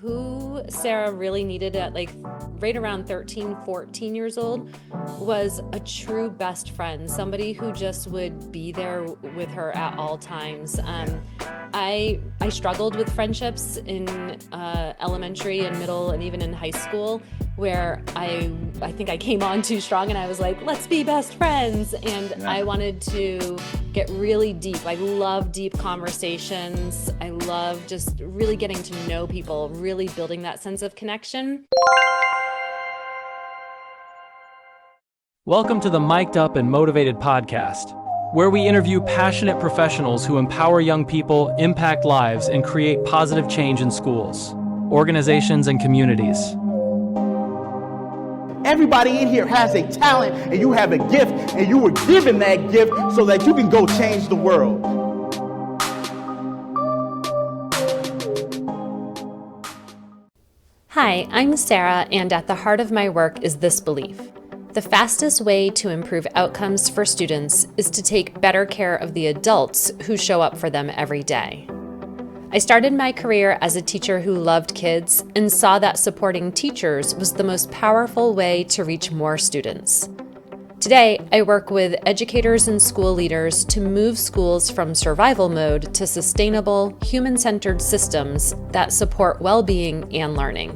who Sarah really needed at like right around 13, 14 years old was a true best friend, somebody who just would be there with her at all times. I struggled with friendships in elementary and middle and even in high school where I think I came on too strong and I was like, let's be best friends. And I wanted to get really deep. I love deep conversations. I love just really getting to know people, really building that sense of connection. Welcome to the Mic'd Up and Motivated podcast, where we interview passionate professionals who empower young people, impact lives, and create positive change in schools, organizations, and communities. Everybody in here has a talent and you have a gift and you were given that gift so that you can go change the world. Hi, I'm Sarah, and at the heart of my work is this belief. The fastest way to improve outcomes for students is to take better care of the adults who show up for them every day. I started my career as a teacher who loved kids and saw that supporting teachers was the most powerful way to reach more students. Today, I work with educators and school leaders to move schools from survival mode to sustainable, human-centered systems that support well-being and learning.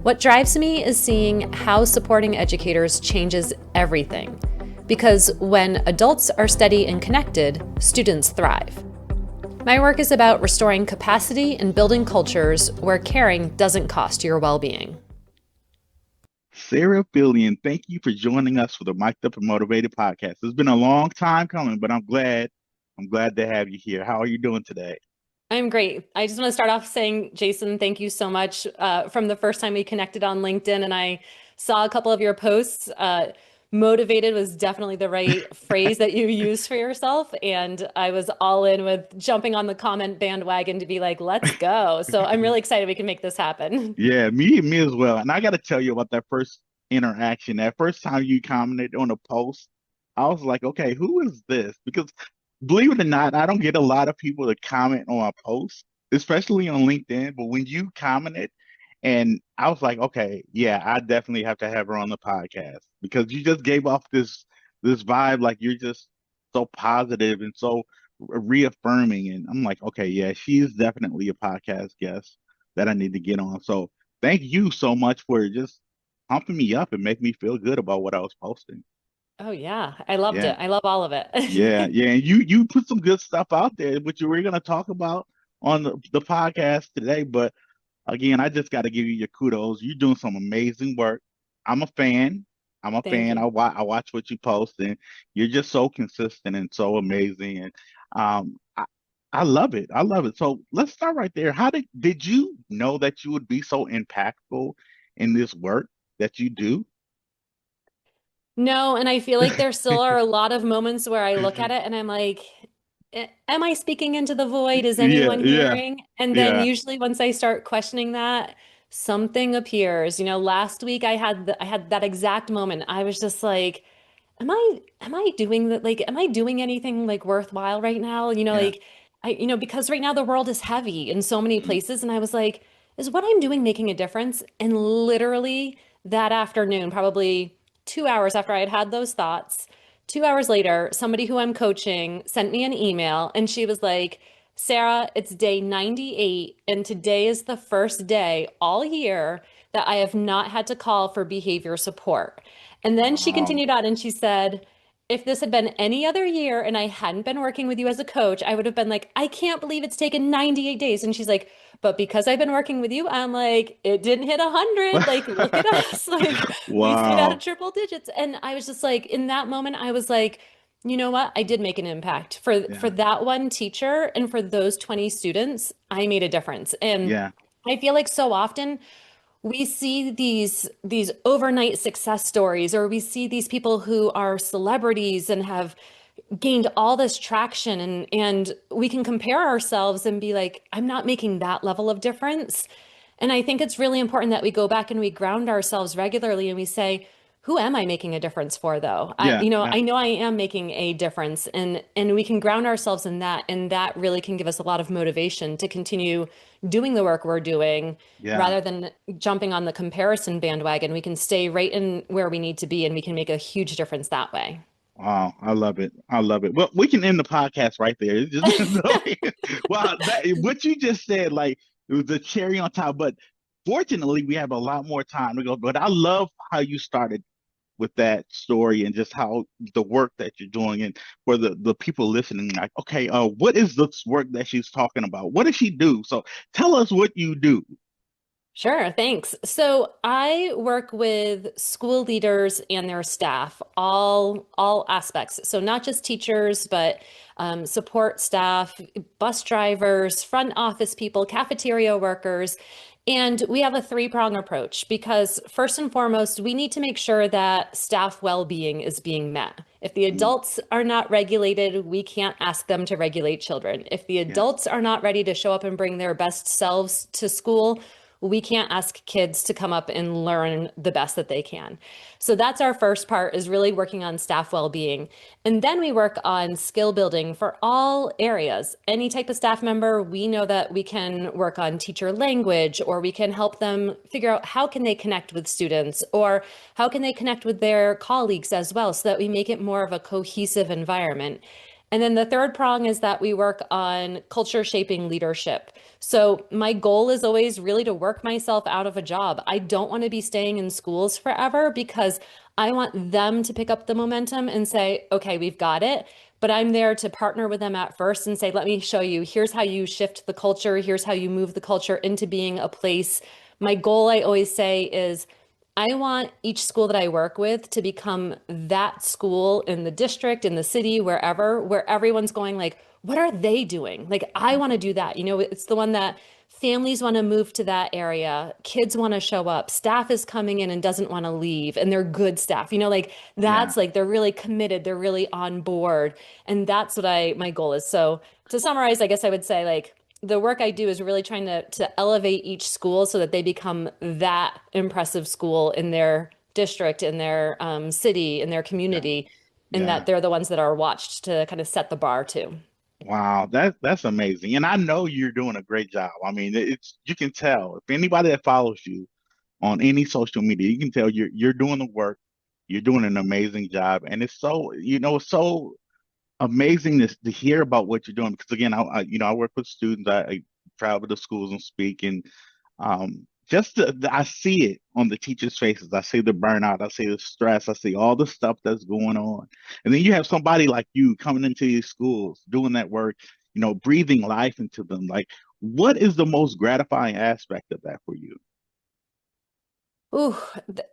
What drives me is seeing how supporting educators changes everything, because when adults are steady and connected, students thrive. My work is about restoring capacity and building cultures where caring doesn't cost your well-being. Sarah Fillion, thank you for joining us for the Mic'd Up and Motivated podcast. It's been a long time coming, but I'm glad to have you here. How are you doing today? I'm great. I just want to start off saying, Jason, thank you so much. From the first time we connected on LinkedIn and I saw a couple of your posts, motivated was definitely the right phrase that you used for yourself. And I was all in with jumping on the comment bandwagon to be like, let's go. So I'm really excited we can make this happen. Yeah, me as well. And I got to tell you about that first interaction. That first time you commented on a post, I was like, okay, who is this? Because believe it or not, I don't get a lot of people to comment on my posts, especially on LinkedIn. But when you commented, and I was like, okay, yeah, I definitely have to have her on the podcast because you just gave off this vibe like you're just so positive and so reaffirming. And I'm like, okay, yeah, she's definitely a podcast guest that I need to get on. So thank you so much for just pumping me up and making me feel good about what I was posting. Oh yeah, I loved Yeah, it. I love all of it. yeah. And you put some good stuff out there, which we're gonna talk about on the podcast today. But again, I just got to give you your kudos. You're doing some amazing work. I'm a fan. I'm a Thank fan. you. I watch what you post, and you're just so consistent and so amazing. And um, I, I love it. I love it. So let's start right there. How did you know that you would be so impactful in this work that you do? No, and I feel like there still are a lot of moments where I look at it and I'm like, Am I speaking into the void? Is Yeah, anyone yeah, hearing?" And then yeah. usually once I start questioning that, something appears. You know, last week I had that exact moment. I was just like, am I doing that? Like, am I doing anything like worthwhile right now? Yeah. Because right now the world is heavy in so many Mm. places. And I was like, is what I'm doing making a difference? And literally that afternoon, probably 2 hours after I had had those thoughts, 2 hours later, somebody who I'm coaching sent me an email and she was like, Sarah, it's day 98, and today is the first day all year that I have not had to call for behavior support. And then she Wow. continued on and she said, if this had been any other year and I hadn't been working with you as a coach, I would have been like, I can't believe it's taken 98 days. And she's like, but because I've been working with you, I'm like, it didn't hit 100. Like, look at us. Like, we stayed out of Wow. triple digits. And I was just like, in that moment, I was like, you know what? I did make an impact for Yeah. that one teacher and for those 20 students. I made a difference. And Yeah. I feel like so often we see these overnight success stories, or we see these people who are celebrities and have gained all this traction, and we can compare ourselves and be like, I'm not making that level of difference. And I think it's really important that we go back and we ground ourselves regularly and we say, who am I making a difference for though? Yeah, I know I am making a difference, and we can ground ourselves in that, and that really can give us a lot of motivation to continue doing the work we're doing yeah. rather than jumping on the comparison bandwagon. We can stay right in where we need to be, and we can make a huge difference that way. Wow, I love it. I love it. Well, we can end the podcast right there. It's just well, what you just said, like it was the cherry on top. But fortunately, we have a lot more time to go. But I love how you started with that story and just how the work that you're doing, and for the people listening, like, okay, what is this work that she's talking about? What does she do? So tell us what you do. Sure, thanks. So I work with school leaders and their staff, all aspects. So not just teachers, but support staff, bus drivers, front office people, cafeteria workers. And we have a three-prong approach because first and foremost, we need to make sure that staff well-being is being met. If the Mm, adults are not regulated, we can't ask them to regulate children. If the yeah, adults are not ready to show up and bring their best selves to school, we can't ask kids to come up and learn the best that they can. So that's our first part, is really working on staff well-being. And then we work on skill building for all areas. Any type of staff member, we know that we can work on teacher language, or we can help them figure out how can they connect with students, or how can they connect with their colleagues as well, so that we make it more of a cohesive environment. And then the third prong is that we work on culture shaping leadership. So my goal is always really to work myself out of a job. I don't want to be staying in schools forever because I want them to pick up the momentum and say, okay, we've got it. But I'm there to partner with them at first and say, let me show you, here's how you shift the culture. Here's how you move the culture into being a place. My goal, I always say, is I want each school that I work with to become that school in the district, in the city, wherever, where everyone's going like, what are they doing? Like, I want to do that. You know, it's the one that families want to move to that area, kids want to show up, staff is coming in and doesn't want to leave, and they're good staff. You know, like yeah. that's like they're really committed, they're really on board. And that's what my goal is. So to summarize, I guess I would say like the work I do is really trying to elevate each school so that they become that impressive school in their district, in their city, in their Yeah. community, and Yeah. that they're the ones that are watched to kind of set the bar too. Wow, that's amazing. And I know you're doing a great job. I mean, it's you can tell. If anybody that follows you on any social media, you can tell you're doing the work. You're doing an amazing job. And it's so, it's so amazing to hear about what you're doing because again, I work with students. I travel to schools and speak, and just I see it on the teachers' faces. I see the burnout. I see the stress. I see all the stuff that's going on, and then you have somebody like you coming into these schools doing that work. Breathing life into them. Like, what is the most gratifying aspect of that for you? Ooh,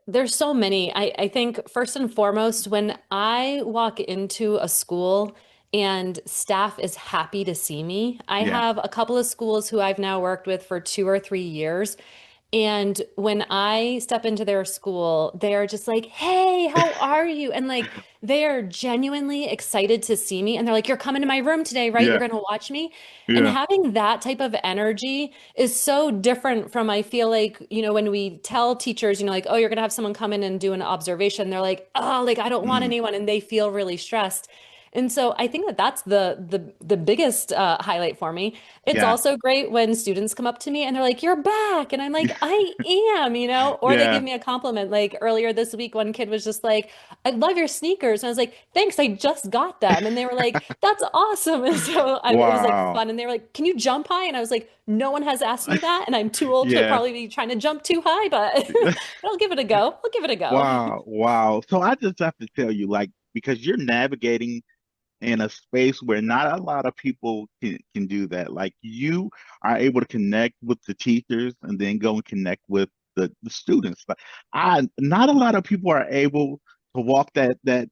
there's so many. I think first and foremost, when I walk into a school and staff is happy to see me, I Yeah. have a couple of schools who I've now worked with for 2 or 3 years. And when I step into their school, they are just like, hey, how are you? And like, they are genuinely excited to see me. And they're like, you're coming to my room today, right? You're Yeah. going to watch me. And Yeah. having that type of energy is so different from, I feel like, when we tell teachers, like, oh, you're going to have someone come in and do an observation, they're like, oh, like, I don't want Mm, anyone. And they feel really stressed. And so I think that that's the biggest highlight for me. It's yeah. also great when students come up to me and they're like, "You're back," and I'm like, "I am," or they give Yeah. me a compliment. Like earlier this week, one kid was just like, "I love your sneakers," and I was like, "Thanks, I just got them," and they were like, "That's awesome," and so it was like Wow. fun, and they were like, "Can you jump high?" And I was like, "No one has asked me that, and I'm too old to Yeah. probably be trying to jump too high, but I'll give it a go. I'll give it a go." Wow. Wow. So I just have to tell you, like, because you're navigating in a space where not a lot of people can do that. Like you are able to connect with the teachers and then go and connect with the students. Like not a lot of people are able to walk that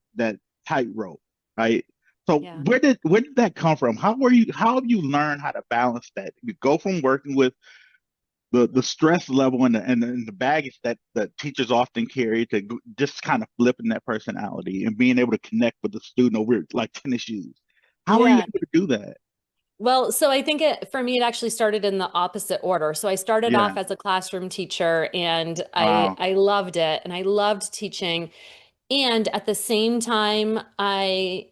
tightrope, right? So Yeah. where did that come from? How have you learned how to balance that? You go from working with the stress level and the baggage that teachers often carry to just kind of flipping that personality and being able to connect with the student over like tennis shoes. How are you Yeah. able to do that? Well, so I think for me, it actually started in the opposite order. So I started Yeah. off as a classroom teacher and Wow. I loved it and I loved teaching. And at the same time, I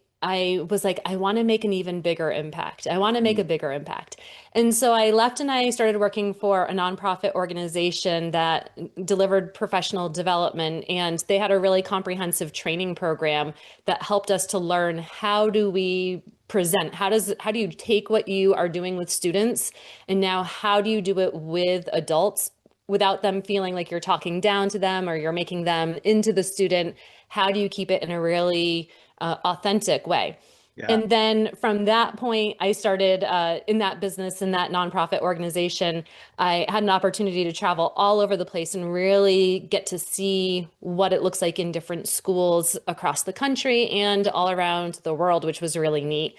was like, I want to make an even bigger impact. I want to make a Mm. bigger impact. And so I left and I started working for a nonprofit organization that delivered professional development. And they had a really comprehensive training program that helped us to learn how do we present? How do you take what you are doing with students and now how do you do it with adults without them feeling like you're talking down to them or you're making them into the student? How do you keep it in a really authentic way? Yeah. And then from that point, I started in that business, in that nonprofit organization. I had an opportunity to travel all over the place and really get to see what it looks like in different schools across the country and all around the world, which was really neat.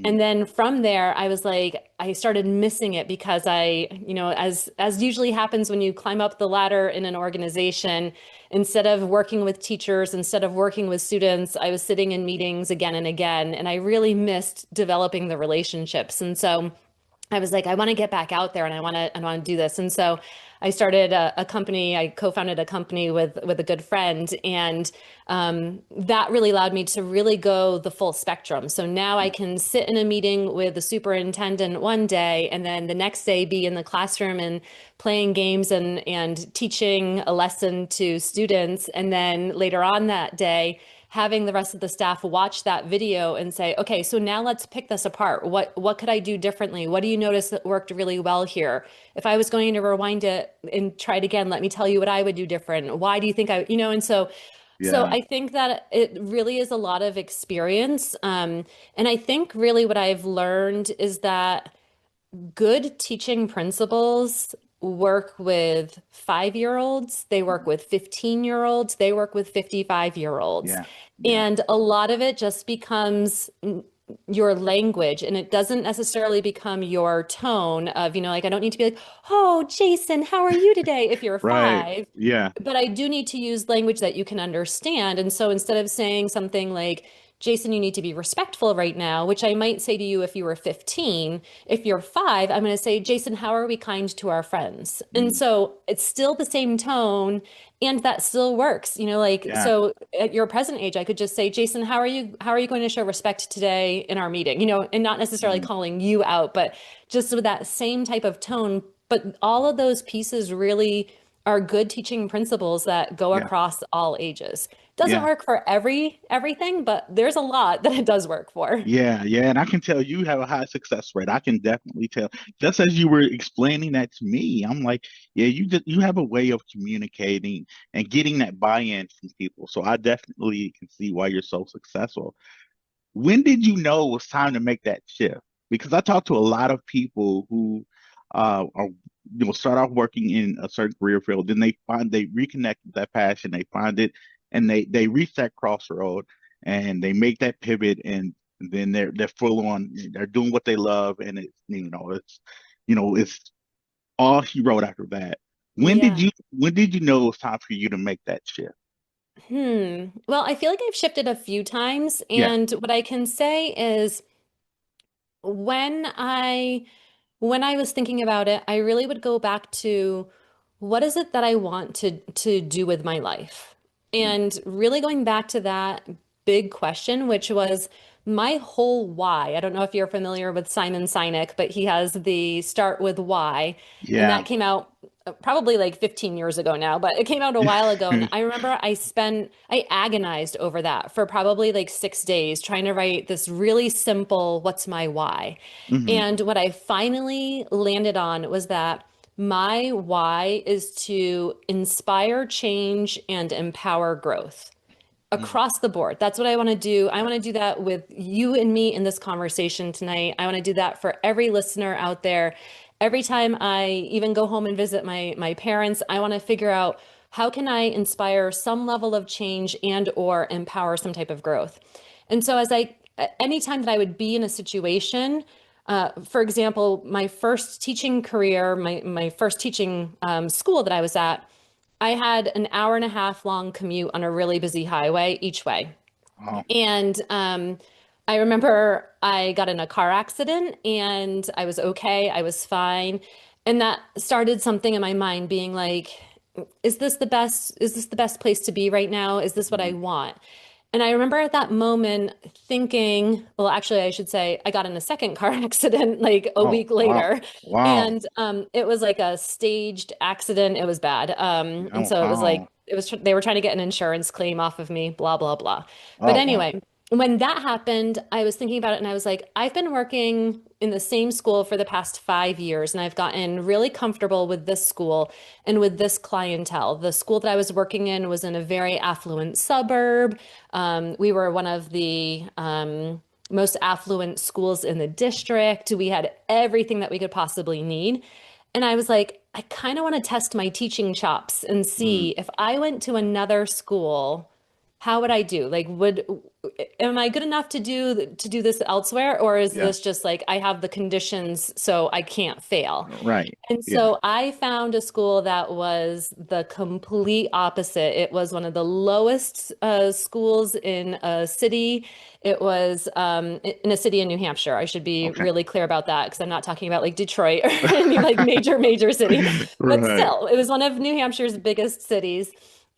And Mm. then from there, I was like, I started missing it because as usually happens when you climb up the ladder in an organization, instead of working with teachers, instead of working with students, I was sitting in meetings again and again, and I really missed developing the relationships. And so I was like, I want to get back out there and I want to do this. And so I started a company. I co-founded a company with a good friend, and that really allowed me to really go the full spectrum. So now I can sit in a meeting with the superintendent one day, and then the next day be in the classroom and playing games and teaching a lesson to students, and then later on that day having the rest of the staff watch that video and say, okay, so now let's pick this apart. What could I do differently? What do you notice that worked really well here? If I was going to rewind it and try it again, let me tell you what I would do different. Why do you think and so Yeah. I think that it really is a lot of experience. And I think really what I've learned is that good teaching principles work with 5-year-olds, they work with 15-year-olds, they work with 55-year-olds. Yeah. Yeah. And a lot of it just becomes your language, and it doesn't necessarily become your tone of, like I don't need to be like, oh, Jason, how are you today if you're Right. 5? Yeah. But I do need to use language that you can understand. And so instead of saying something like, Jason, you need to be respectful right now, which I might say to you if you were 15. If you're 5, I'm going to say, Jason, how are we kind to our friends? And Mm. so it's still the same tone and that still works. Yeah. So at your present age, I could just say, Jason, how are you going to show respect today in our meeting? And not necessarily Mm. calling you out, but just with that same type of tone. But all of those pieces really are good teaching principles that go Yeah. across all ages. Doesn't Yeah. work for everything, but there's a lot that it does work for. Yeah, yeah, and I can tell you have a high success rate. I can definitely tell. Just as you were explaining that to me, I'm like, yeah, you have a way of communicating and getting that buy-in from people. So I definitely can see why you're so successful. When did you know it was time to make that shift? Because I talk to a lot of people who are start off working in a certain career field, then they reconnect with that passion, they find it, and they reach that crossroad and they make that pivot, and then they're full on, they're doing what they love, and it's all he wrote after that. Yeah. When did you know it was time for you to make that shift? Well, I feel like I've shifted a few times, Yeah. and what I can say is when I when I was thinking about it, I really would go back to what is it that I want to do with my life? Mm. And really going back to that big question, which was my whole why. I don't know if you're familiar with Simon Sinek, but he has the Start with Why, and Yeah. that came out probably like 15 years ago now, but it came out a while ago. And I remember I agonized over that for probably like 6 days, trying to write this really simple, what's my why? Hmm. And what I finally landed on was that my why is to inspire change and empower growth across the board. That's what I want to do. I want to do that with you and me in this conversation tonight. I want to do that for every listener out there. Every time I even go home and visit my parents, I want to figure out how can I inspire some level of change and or empower some type of growth. And so anytime that I would be in a situation, for example, my first teaching career, my first teaching school that I was at, I had an hour and a half long commute on a really busy highway each way. Oh. And I remember I got in a car accident and I was okay. I was fine. And that started something in my mind being like, is this the best place to be right now? Is this what I Mm. want? And I remember at that moment thinking, well, actually, I should say I got in a second car accident like a Oh, week wow. later. Wow. And it was like a staged accident. It was bad. And Oh, so it was like, wow. they were trying to get an insurance claim off of me, blah, blah, blah. But Oh, wow. anyway, when that happened, I was thinking about it and I was like, I've been working in the same school for the past 5 years and I've gotten really comfortable with this school and with this clientele. The school that I was working in was in a very affluent suburb. We were one of the most affluent schools in the district. We had everything that we could possibly need. And I was like, I kind of want to test my teaching chops and Mm. see if I went to another school, how would I do? Like, am I good enough to do this elsewhere, or is Yeah. this just like I have the conditions so I can't fail? Right. And Yeah. so I found a school that was the complete opposite. It was one of the lowest schools in a city. It was in a city in New Hampshire. I should be Okay. really clear about that because I'm not talking about like Detroit or any like major city. But Right. still, it was one of New Hampshire's biggest cities.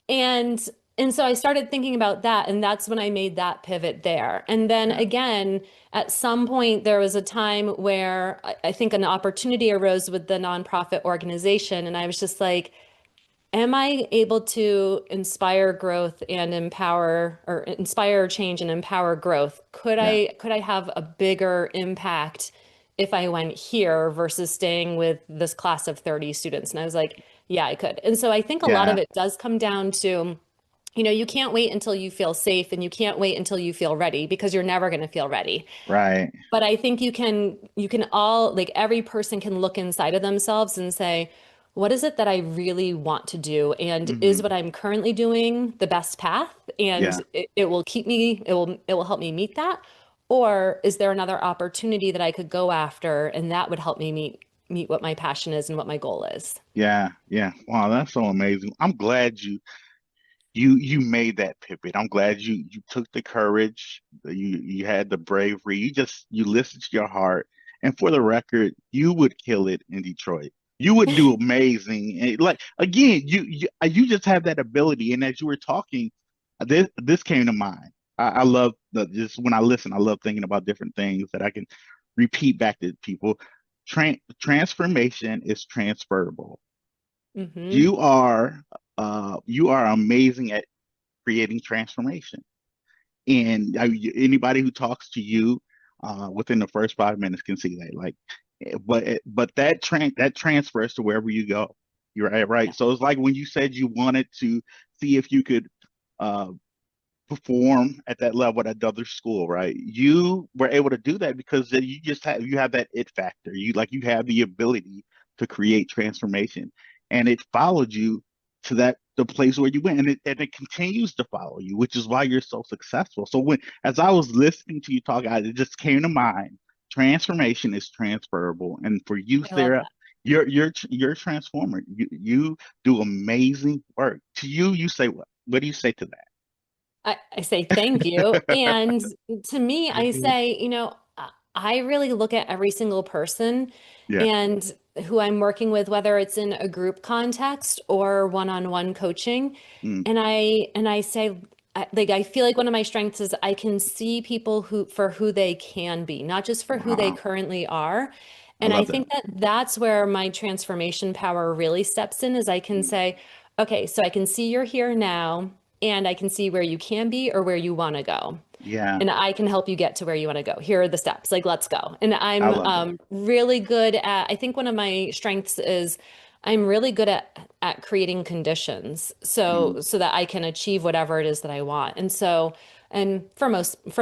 And and so I started thinking about that, and that's when I made that pivot there. And then Yeah. again, at some point, there was a time where I think an opportunity arose with the nonprofit organization, and I was just like, am I able to inspire growth and empower, or inspire change and empower growth? Yeah. Could I have a bigger impact if I went here versus staying with this class of 30 students? And I was like, yeah, I could. And so I think a lot of Yeah. it does come down to, you can't wait until you feel safe and you can't wait until you feel ready because you're never going to feel ready. Right. But I think you can all, like every person can look inside of themselves and say, what is it that I really want to do? And is Hmm. what I'm currently doing the best path? And Yeah. it will keep me, it will help me meet that. Or is there another opportunity that I could go after and that would help me meet what my passion is and what my goal is? Yeah. Yeah. Wow, that's so amazing. I'm glad you made that pivot. I'm glad you took the courage, you had the bravery. You listened to your heart. And for the record, you would kill it in Detroit. You would do amazing. And like again, you just have that ability. And as you were talking, this came to mind. I love just when I listen, I love thinking about different things that I can repeat back to people. Transformation is transferable. Hmm. You are you are amazing at creating transformation. And anybody who talks to you within the first 5 minutes can see that. Like, but that transfers to wherever you go. You're right, right. Yeah. So it's like when you said you wanted to see if you could uh, perform at that level at another school, right? You were able to do that because you have that it factor. You have the ability to create transformation, and it followed you to the place where you went, and it continues to follow you, which is why you're so successful. So when as I was listening to you talk, it just came to mind. Transformation is transferable, and for you, I love Sarah, that. you're a transformer. You do amazing work. To you, you say what? What do you say to I say thank you. And to me, I that? say, I really look at every single person Yeah. and who I'm working with, whether it's in a group context or one-on-one coaching. Mm, And I say, like, I feel like one of my strengths is I can see people for who they can be, not just for who they wow. currently are. I And I love that. think that that's where my transformation power really steps in, is I can Mm, say, okay, so I can see you're here now, and I can see where you can be or where you want to go. yeah, And I can help you get to where you want to go. Here are the steps. Like, let's go. And I I'm love that. really good at, I think one of my strengths is I'm really good at creating conditions Mm, so that I can achieve whatever it is that I want. And so, and for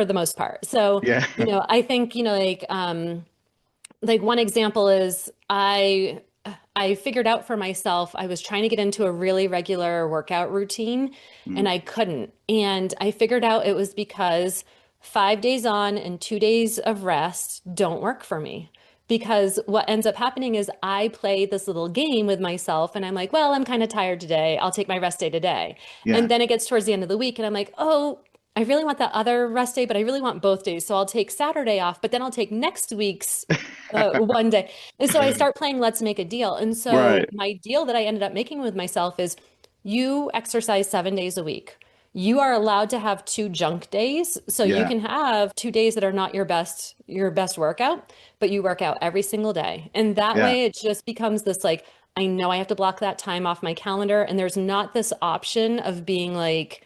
the most part. So, yeah. I think, like one example is I figured out for myself I was trying to get into a really regular workout routine and Mm, I couldn't. And I figured out it was because 5 days on and 2 days of rest don't work for me. Because what ends up happening is I play this little game with myself and I'm like, well, I'm kind of tired today. I'll take my rest day today. yeah. And then it gets towards the end of the week and I'm like, oh, I really want that other rest day, but I really want both days. So I'll take Saturday off, but then I'll take next week's one day. And so I start playing Let's Make a Deal. And so Right. my deal that I ended up making with myself is you exercise 7 days a week. You are allowed to have two junk days. So you Yeah. can have 2 days that are not your best workout, but you work out every single day. And that Yeah. way it just becomes this like, I know I have to block that time off my calendar. And there's not this option of being like,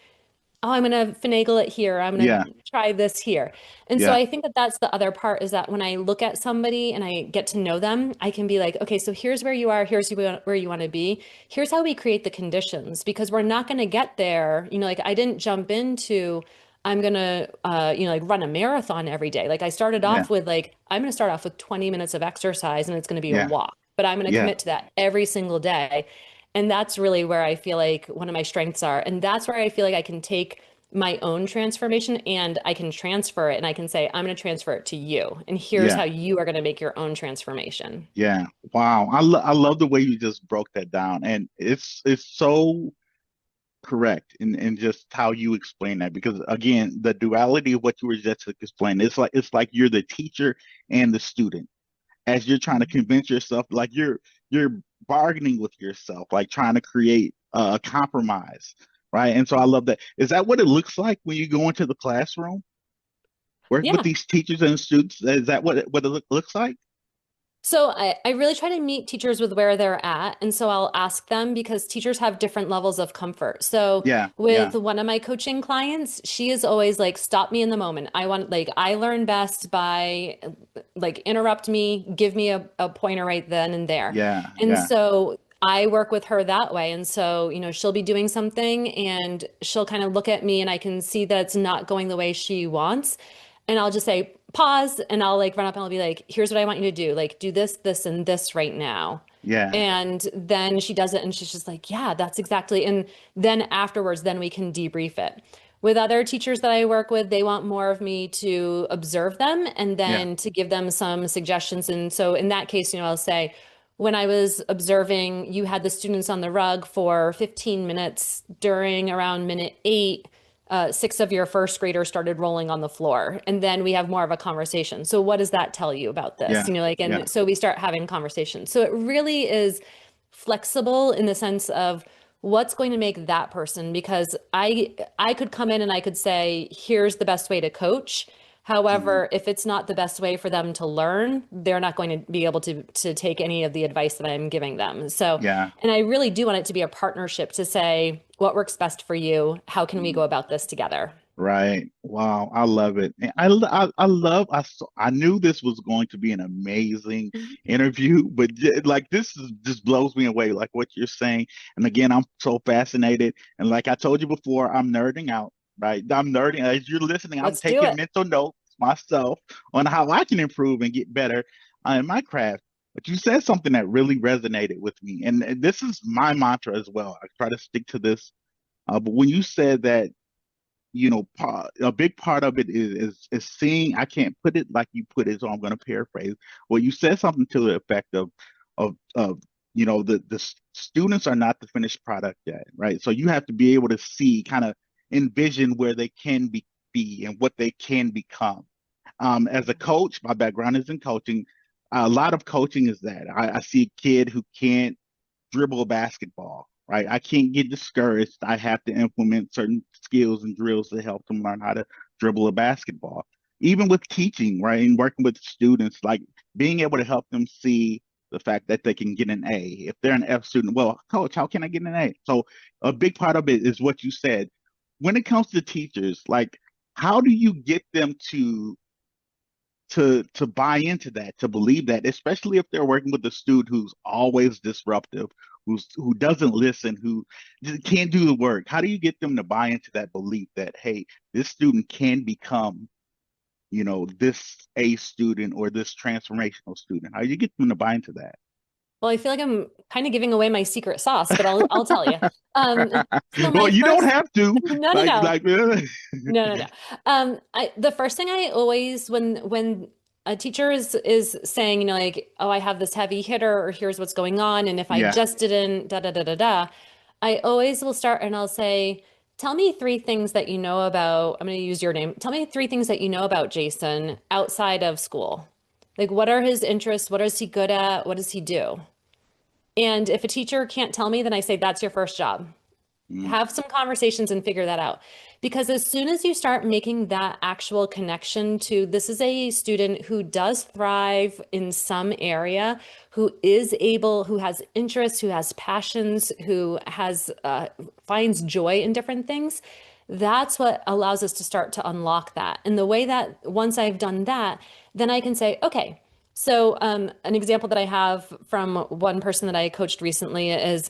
oh, I'm going to finagle it here. I'm going Yeah. to try this here. And so Yeah. I think that that's the other part is that when I look at somebody and I get to know them, I can be like, okay, so here's where you are. Here's where you want to be. Here's how we create the conditions because we're not going to get there. Like I didn't jump into, I'm going to, like run a marathon every day. Like I started Yeah. off with like, I'm going to start off with 20 minutes of exercise and it's going to be a Yeah. walk, but I'm going to Yeah. commit to that every single day. And that's really where I feel like one of my strengths are. And that's where I feel like I can take my own transformation and I can transfer it and I can say, I'm going to transfer it to you. And here's Yeah. how you are going to make your own transformation. Yeah. Wow. I love the way you just broke that down. And it's so correct in just how you explain that. Because again, the duality of what you were just explaining, it's like you're the teacher and the student as you're trying to convince yourself, like you're bargaining with yourself, like trying to create a compromise. Right. And so I love that. Is that what it looks like when you go into the classroom? Work with Yeah. these teachers and students? Is that what it looks like? So I really try to meet teachers with where they're at. And so I'll ask them because teachers have different levels of comfort. So Yeah, with yeah, one of my coaching clients, she is always like, stop me in the moment. I learn best by like interrupt me, give me a pointer right then and there. yeah, And yeah, so I work with her that way. And so, she'll be doing something and she'll kind of look at me and I can see that it's not going the way she wants. And I'll just say, pause, and I'll like run up and I'll be like, here's what I want you to do. Like, do this, this, and this right now. yeah, And then she does it and she's just like, yeah, that's exactly. And then afterwards, then we can debrief it. With other teachers that I work with, they want more of me to observe them and yeah, then to give them some suggestions. And so in that case, I'll say, when I was observing, you had the students on the rug for 15 minutes during around minute 8 six of your first graders started rolling on the floor. And then we have more of a conversation. So what does that tell you about this? yeah, yeah. And so we start having conversations. So it really is flexible in the sense of what's going to make that person, because I could come in and I could say, here's the best way to coach. Mhm. However, if it's not the best way for them to learn, they're not going to be able to take any of the advice that I'm giving them. So, Yeah. and I really do want it to be a partnership to say, what works best for you? How can we go Mhm. about this together? Right. Wow. I love it. And I love, I knew this was going to be an amazing Mhm. interview, but like just blows me away, like what you're saying. And again, I'm so fascinated. And like I told you before, I'm nerding out, right? I'm nerding. As you're listening, I'm Let's do taking it. mental notes myself on how I can improve and get better in my craft. But you said something that really resonated with me. And this is my mantra as well. I try to stick to this. But when you said that, a big part of it is seeing. I can't put it like you put it, so I'm going to paraphrase. Well, you said something to the effect of the students are not the finished product yet, right? So you have to be able to see, kind of envision where they can be and what they can become. As a coach, my background is in coaching. A lot of coaching is that I see a kid who can't dribble a basketball, right? I can't get discouraged. I have to implement certain skills and drills to help them learn how to dribble a basketball. Even with teaching, right, and working with students, like being able to help them see the fact that they can get an A. If they're an F student, well, coach, how can I get an A? So a big part of it is what you said. When it comes to teachers, like how do you get them to buy into that, to believe that, especially if they're working with a student who's always disruptive, who doesn't listen, who just can't do the work? How do you get them to buy into that belief that, hey, this student can become, this A student or this transformational student? How do you get them to buy into that? Well, I feel like I'm kind of giving away my secret sauce, but I'll tell you. Um, so Well, my you don't first, have to, no, no, like, no. like, No, no, no. The first thing I always, when a teacher is saying, like, oh, I have this heavy hitter, or here's what's going on, and if I yeah, just didn't da da da da da, I always will start and I'll say, Tell me three things that you know about, I'm going to use your name. Tell me three things that you know about Jason outside of school. Like, what are his interests? What is he good at? What does he do? And if a teacher can't tell me, then I say, that's your first job. Mm. Have some conversations and figure that out. Because as soon as you start making that actual connection to this is a student who does thrive in some area, who is able, who has interests, who has passions, who has finds joy in different things, that's what allows us to start to unlock that. And the way that once I've done that, then I can say, okay, so an example that I have from one person that I coached recently is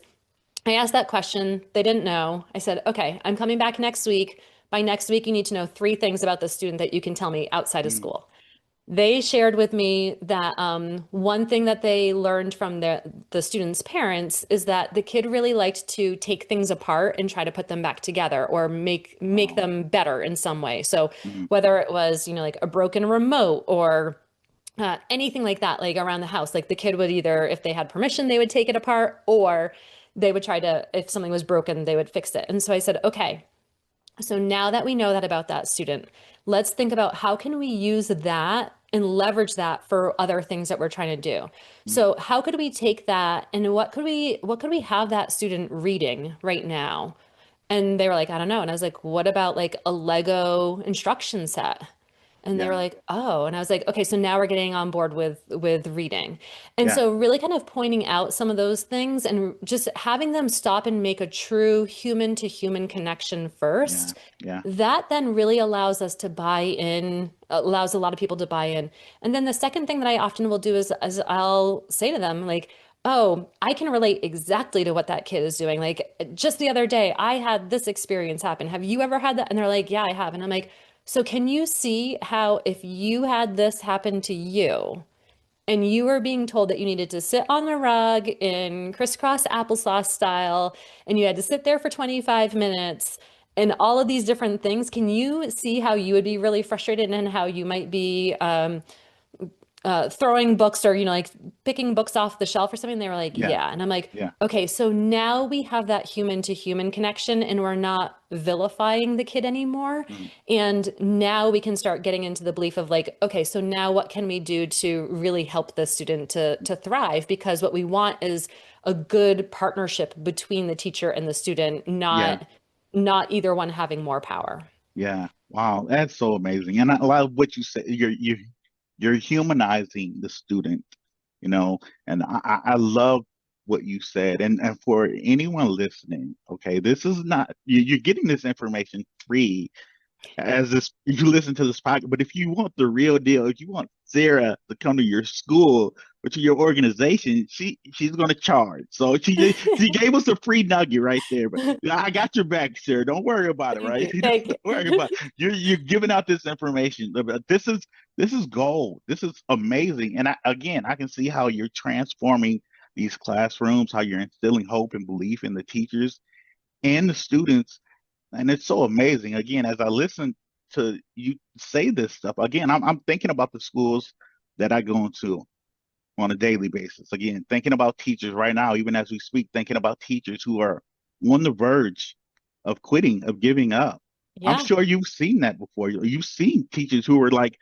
I asked that question. They didn't know. I said, okay, I'm coming back next week. By next week, you need to know three things about the student that you can tell me outside of Mm. school. They shared with me that one thing that they learned from the student's parents is that the kid really liked to take things apart and try to put them back together or make Oh. them better in some way. So Mm. whether it was, like a broken remote or anything like that, like around the house, like the kid would either, if they had permission, they would take it apart, or they would try to, if something was broken, they would fix it. And so I said, okay, so now that we know that about that student, let's think about how can we use that and leverage that for other things that we're trying to do. Mm. So how could we take that and what could we have that student reading right now? And they were like, I don't know. And I was like, what about like a Lego instruction set? And they were Yeah. like, oh, and I was like, okay, so now we're getting on board with reading. And Yeah. so really kind of pointing out some of those things and just having them stop and make a true human to human connection Yeah. first. Yeah. That then really allows us to buy in, allows a lot of people to buy in. And then the second thing that I often will do is I'll say to them like, oh, I can relate exactly to what that kid is doing. Like just the other day, I had this experience happen. Have you ever had that? And they're like, yeah, I have. And I'm like, so can you see how if you had this happen to you and you were being told that you needed to sit on the rug in crisscross applesauce style and you had to sit there for 25 minutes and all of these different things, can you see how you would be really frustrated and how you might be throwing books or, like picking books off the shelf or something? They were like, Yeah. yeah. And I'm like, Yeah. okay, so now we have that human to human connection and we're not vilifying the kid anymore. Mm. And now we can start getting into the belief of like, okay, so now what can we do to really help the student to thrive? Because what we want is a good partnership between the teacher and the student, Yeah. not either one having more power. Yeah. Wow. That's so amazing. And I love what you said. You're humanizing the student, you know, and I love what you said. And for anyone listening, okay, this is not you're getting this information free as this you listen to this podcast. But if you want the real deal, if you want Sarah to come to your school or to your organization, she's going to charge. So she gave us a free nugget right there. But I got your back, Sarah. Don't worry about it. Thank Right? you. Thank Don't worry about it. You're giving out this information. But this is gold. This is amazing. And again, I can see how you're transforming these classrooms, how you're instilling hope and belief in the teachers and the students, and it's so amazing. Again, as I listen to you say this stuff, again, I'm thinking about the schools that I go into on a daily basis. Again, thinking about teachers right now, even as we speak, thinking about teachers who are on the verge of quitting, of giving up. I'm Yeah. sure you've seen that before. You've seen teachers who are like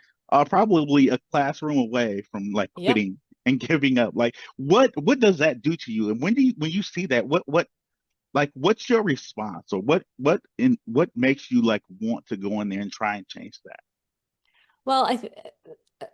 probably a classroom away from like Yep. quitting and giving up. Like, what does that do to you? And when you see that, what like what's your response, or what makes you like want to go in there and try and change that? Well,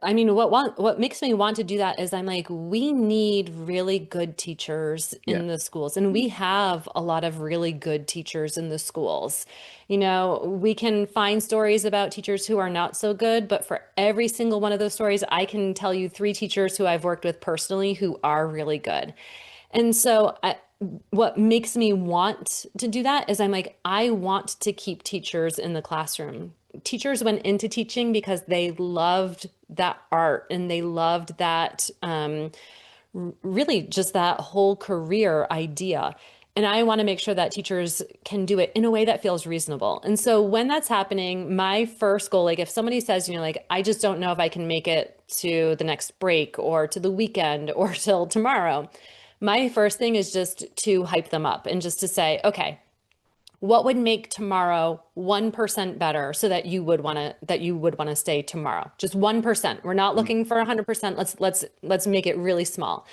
I mean, what makes me want to do that is I'm like, we need really good teachers Yeah. in the schools, and we have a lot of really good teachers in the schools. We can find stories about teachers who are not so good, but for every single one of those stories, I can tell you three teachers who I've worked with personally who are really good. And so what makes me want to do that is I'm like, I want to keep teachers in the classroom. Teachers went into teaching because they loved that art and they loved that, really just that whole career idea. And I want to make sure that teachers can do it in a way that feels reasonable. And so when that's happening, my first goal, like if somebody says, like, I just don't know if I can make it to the next break or to the weekend or till tomorrow, my first thing is just to hype them up and just to say, okay, what would make tomorrow 1% better so that you would want to stay tomorrow? Just 1%. We're not looking for 100%. Let's make it really small.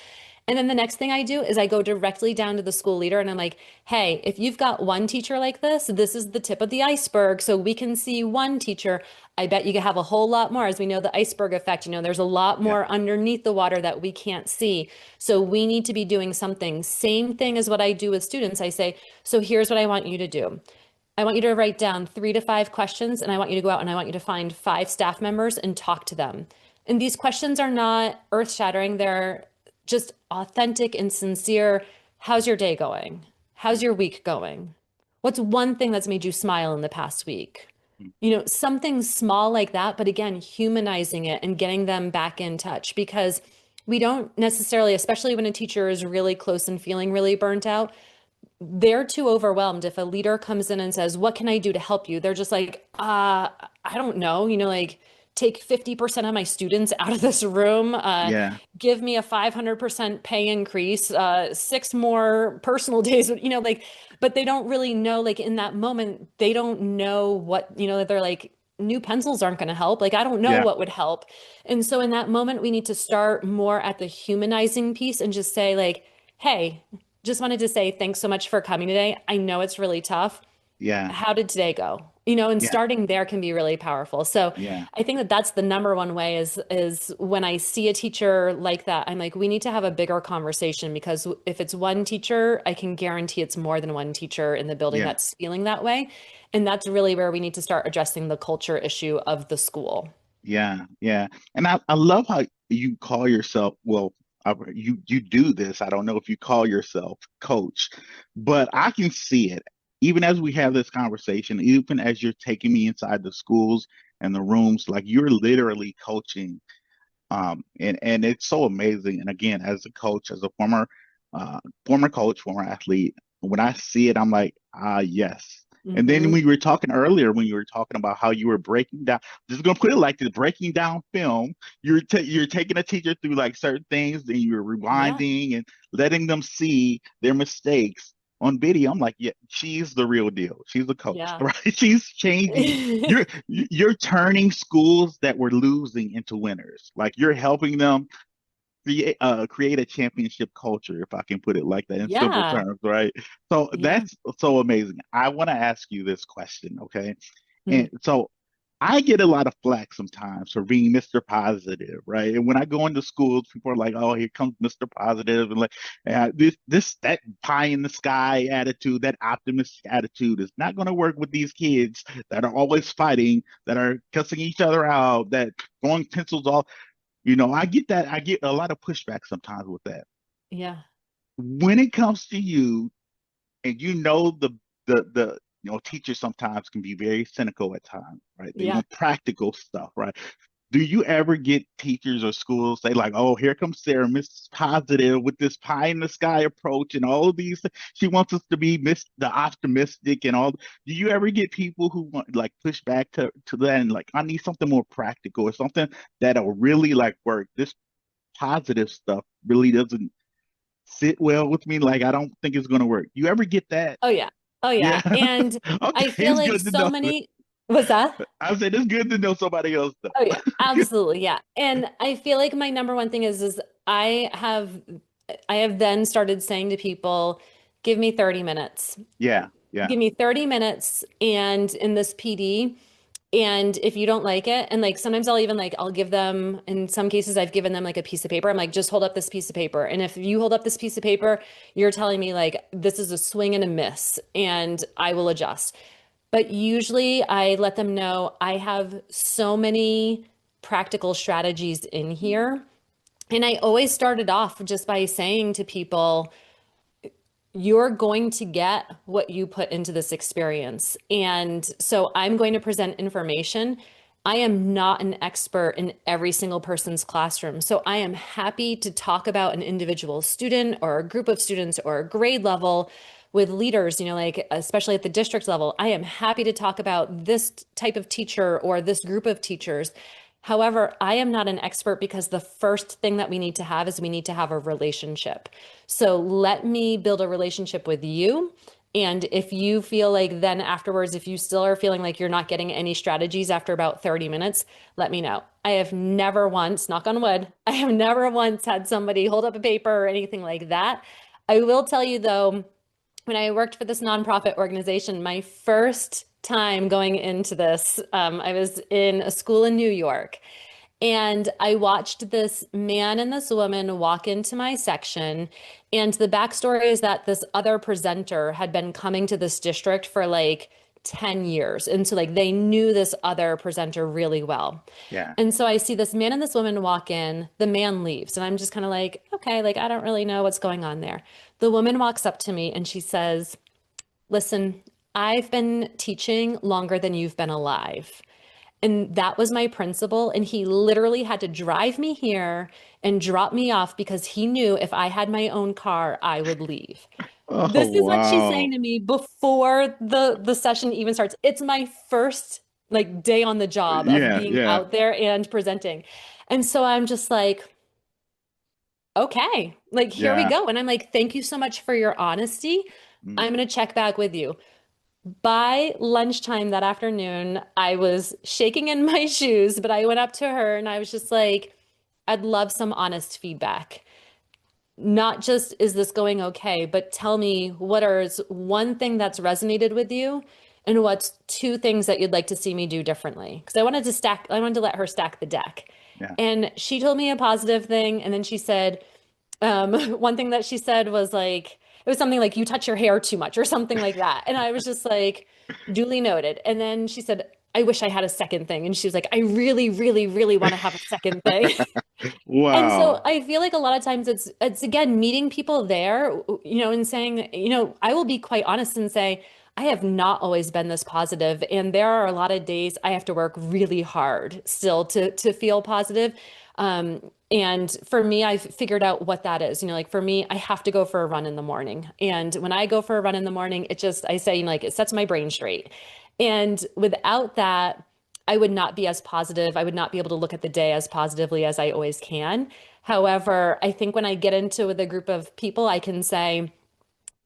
And then the next thing I do is I go directly down to the school leader and I'm like, hey, if you've got one teacher like this is the tip of the iceberg. So we can see one teacher. I bet you could have a whole lot more. As we know, the iceberg effect, there's a lot Yeah. more underneath the water that we can't see. So we need to be doing something. Same thing as what I do with students. I say, so here's what I want you to do. I want you to write down 3 to 5 questions, and I want you to go out and I want you to find 5 staff members and talk to them. And these questions are not earth shattering. They're just authentic and sincere. How's your day going? How's your week going? What's one thing that's made you smile in the past week? Something small like that, but again, humanizing it and getting them back in touch, because we don't necessarily, especially when a teacher is really close and feeling really burnt out, they're too overwhelmed. If a leader comes in and says, what can I do to help you? They're just like, I don't know, like take 50% of my students out of this room, Yeah. give me a 500% pay increase, 6 more personal days, but they don't really know, like in that moment, they don't know what, they're like, new pencils aren't going to help. Like, I don't know Yeah. what would help. And so in that moment, we need to start more at the humanizing piece and just say like, hey, just wanted to say thanks so much for coming today. I know it's really tough. Yeah. How did today go? And Yeah. starting there can be really powerful. So Yeah. I think that that's the number one way is when I see a teacher like that, I'm like, we need to have a bigger conversation, because if it's one teacher, I can guarantee it's more than one teacher in the building Yeah. that's feeling that way. And that's really where we need to start addressing the culture issue of the school. Yeah. Yeah. And I love how you call yourself, well, you do this. I don't know if you call yourself coach, but I can see it. Even as we have this conversation, even as you're taking me inside the schools and the rooms, like you're literally coaching. And it's so amazing. And again, as a coach, as a former coach, former athlete, when I see it, I'm like, yes. And then Hmm. we were talking earlier when you were talking about how you were breaking down, just gonna put it like this, breaking down film. You're taking a teacher through like certain things, and you're Yeah. rewinding and letting them see their mistakes on video. I'm like, yeah, she's the real deal. She's the coach, Yeah. right? She's changing. You're turning schools that were losing into winners. Like you're helping them create a championship culture, if I can put it like that in simple Yeah. terms, right? So Yeah. that's so amazing. I want to ask you this question, okay? Mhm. And so I get a lot of flack sometimes for being Mr. Positive, right? And when I go into schools, people are like, "Oh, here comes Mr. Positive," and like, that pie in the sky attitude, that optimistic attitude is not going to work with these kids that are always fighting, that are cussing each other out, that throwing pencils off. I get that. I get a lot of pushback sometimes with that. Yeah. When it comes to you, and the teachers sometimes can be very cynical at times, right? They Yeah. want practical stuff, right? Do you ever get teachers or schools say like, "Oh, here comes Sarah, Miss Positive, with this pie in the sky approach and all of these things. She wants us to be Miss the optimistic and all." Do you ever get people who want like push back to that and like, I need something more practical or something that'll really like work? This positive stuff really doesn't sit well with me. Like, I don't think it's gonna work. You ever get that? Oh yeah. Oh Yeah. yeah. And Okay, I feel it's like good to so know. many, was that? I said it's good to know somebody else Oh though. yeah, absolutely. Yeah. And I feel like my number one thing is I have I have then started saying to people, give me 30 minutes. Yeah, yeah, Give me 30 minutes and in this PD. And if you don't like it, and like sometimes I'll even like I'll give them, in some cases I've given them like a piece of paper. I'm like, just hold up this piece of paper. And if you hold up this piece of paper, you're telling me like this is a swing and a miss, and I will adjust. But usually I let them know I have so many practical strategies in here. And I always started off just by saying to people, you're going to get what you put into this experience. And so I'm going to present information. I am not an expert in every single person's classroom. So I am happy to talk about an individual student or a group of students or a grade level with leaders, like especially at the district level. I am happy to talk about this type of teacher or this group of teachers. However, I am not an expert, because the first thing that we need to have is we need to have a relationship. So let me build a relationship with you. And if you feel like then afterwards, if you still are feeling like you're not getting any strategies after about 30 minutes, let me know. I have never once, knock on wood, I have never once had somebody hold up a paper or anything like that. I will tell you though, when I worked for this nonprofit organization, my first time going into this, I was in a school in New York. And I watched this man and this woman walk into my section. And the backstory is that this other presenter had been coming to this district for like 10 years. And so, like, they knew this other presenter really well. Yeah. And so I see this man and this woman walk in, the man leaves. And I'm just kind of like, okay, like, I don't really know what's going on there. The woman walks up to me and she says, listen, I've been teaching longer than you've been alive. And that was my principal. And he literally had to drive me here and drop me off because he knew if I had my own car, I would leave. Oh, This is what she's saying wow. to me before the session even starts. It's my first like day on the job of Yeah, being yeah. out there and presenting. And so I'm just like, okay, like here we Yeah. go. And I'm like, thank you so much for your honesty. Mm. I'm going to check back with you. By lunchtime that afternoon, I was shaking in my shoes, but I went up to her and I was just like, I'd love some honest feedback. Not just, is this going okay, but tell me what is one thing that's resonated with you and what's two things that you'd like to see me do differently. Because I wanted to let her stack the deck. Yeah. And she told me a positive thing. And then she said, one thing that she said was like, it was something like, you touch your hair too much or something like that. And I was just like, duly noted. And then she said, I wish I had a second thing. And she was like, I really, really, really want to have a second thing. And so Wow. I feel like a lot of times it's again meeting people there, and saying, I will be quite honest and say, I have not always been this positive, and there are a lot of days I have to work really hard still to feel positive. And for me, I've figured out what that is. Like for me, I have to go for a run in the morning. And when I go for a run in the morning, I say, like, it sets my brain straight. And without that, I would not be as positive. I would not be able to look at the day as positively as I always can. However, I think when I get into with a group of people, I can say,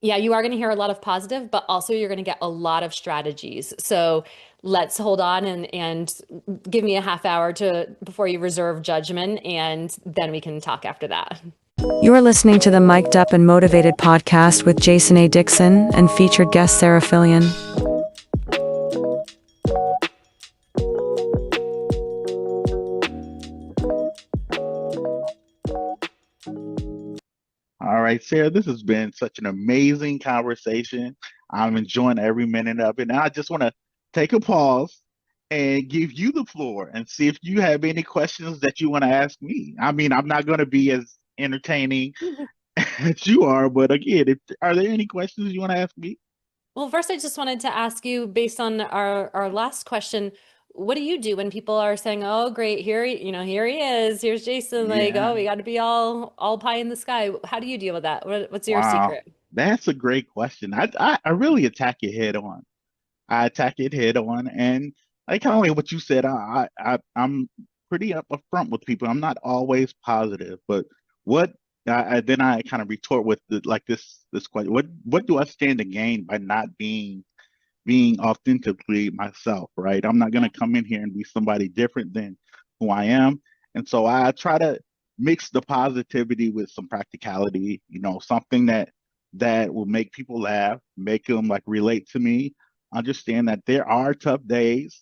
yeah, you are going to hear a lot of positive, but also you're going to get a lot of strategies. So let's hold on and give me a half hour before you reserve judgment, and then we can talk after that. You're listening to the Mic'd Up and Motivated podcast with Jason A. Dixon and featured guest Sarah Fillion. All right, Sarah, this has been such an amazing conversation. I'm enjoying every minute of it. And I just want to take a pause and give you the floor and see if you have any questions that you want to ask me. I mean, I'm not going to be as entertaining as you are, but again, are there any questions you want to ask me? Well, first, I just wanted to ask you, based on our last question, what do you do when people are saying, "Oh, great, here he is, here's Jason," like, "Oh, Yeah. we got to be all pie in the sky." How do you deal with that? What's your Wow. secret? That's a great question. I really attack it head on. I attack it head on, and I kind of like what you said. I'm pretty upfront with people. I'm not always positive, but what then I kind of retort with like this question: what do I stand to gain by not being authentically myself? Right? I'm not Yeah. gonna come in here and be somebody different than who I am, and so I try to mix the positivity with some practicality. Something that will make people laugh, make them like relate to me, understand that there are tough days.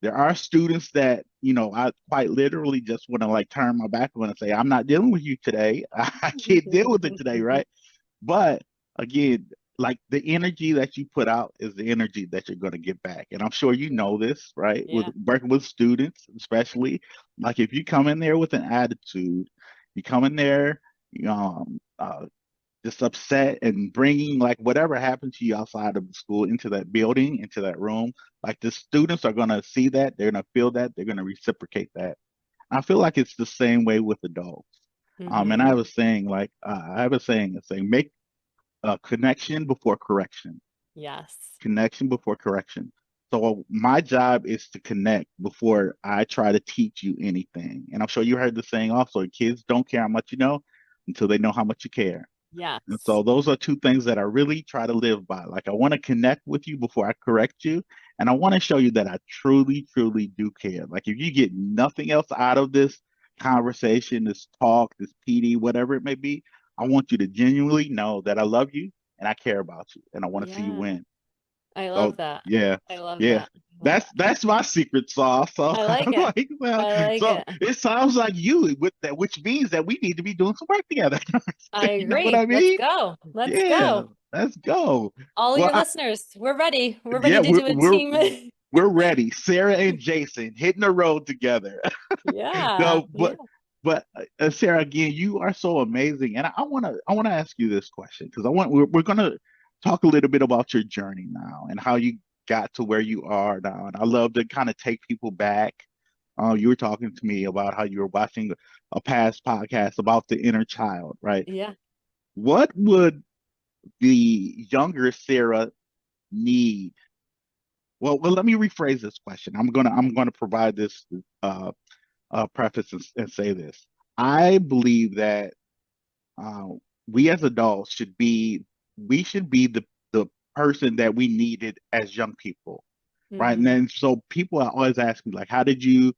There are students that, I quite literally just want to like turn my back on and say, I'm not dealing with you today. I can't deal with it today, right? But again, like the energy that you put out is the energy that you're going to get back. And I'm sure you know this, right? With Yeah. working with students, especially, like if you come in there with an attitude, you come in there, just upset and bringing like whatever happened to you outside of the school into that building, into that room. Like the students are going to see that, they're going to feel that, they're going to reciprocate that. I feel like it's the same way with adults. And I Hmm. was saying, like, I have a saying, make a connection before correction, Yes. connection before correction. So my job is to connect before I try to teach you anything. And I'm sure you heard the saying also, kids don't care how much you know until they know how much you care. And Yes. so those are two things that I really try to live by. Like I want to connect with you before I correct you. And I want to show you that I truly, truly do care. Like if you get nothing else out of this conversation, this talk, this PD, whatever it may be, I want you to genuinely know that I love you and I care about you and I want to see you Yeah. win. I So love that. yeah, I love yeah. that. I love that. That's my secret sauce. So I like I'm it. like, well, I like so it. it sounds like you with that, which means that we need to be doing some work together. I You know what agree. I Let's mean? go. Let's Yeah, go. let's go. All Well, your listeners, we're ready. We're ready yeah, to do a team. we're ready. Sarah and Jason hitting the road together. Yeah. No, Yeah. but Sarah, again, you are so amazing, and I wanna ask you this question because we're gonna talk a little bit about your journey now and how you got to where you are now, and I love to kind of take people back. You were talking to me about how you were watching a past podcast about the inner child, right? Yeah. What would the younger Sarah need? Well, let me rephrase this question. I'm Okay. gonna provide this uh, preface and say this. I believe that uh, we as adults should be the person that we needed as young people, right? And Mm, then so people always ask me like, how did you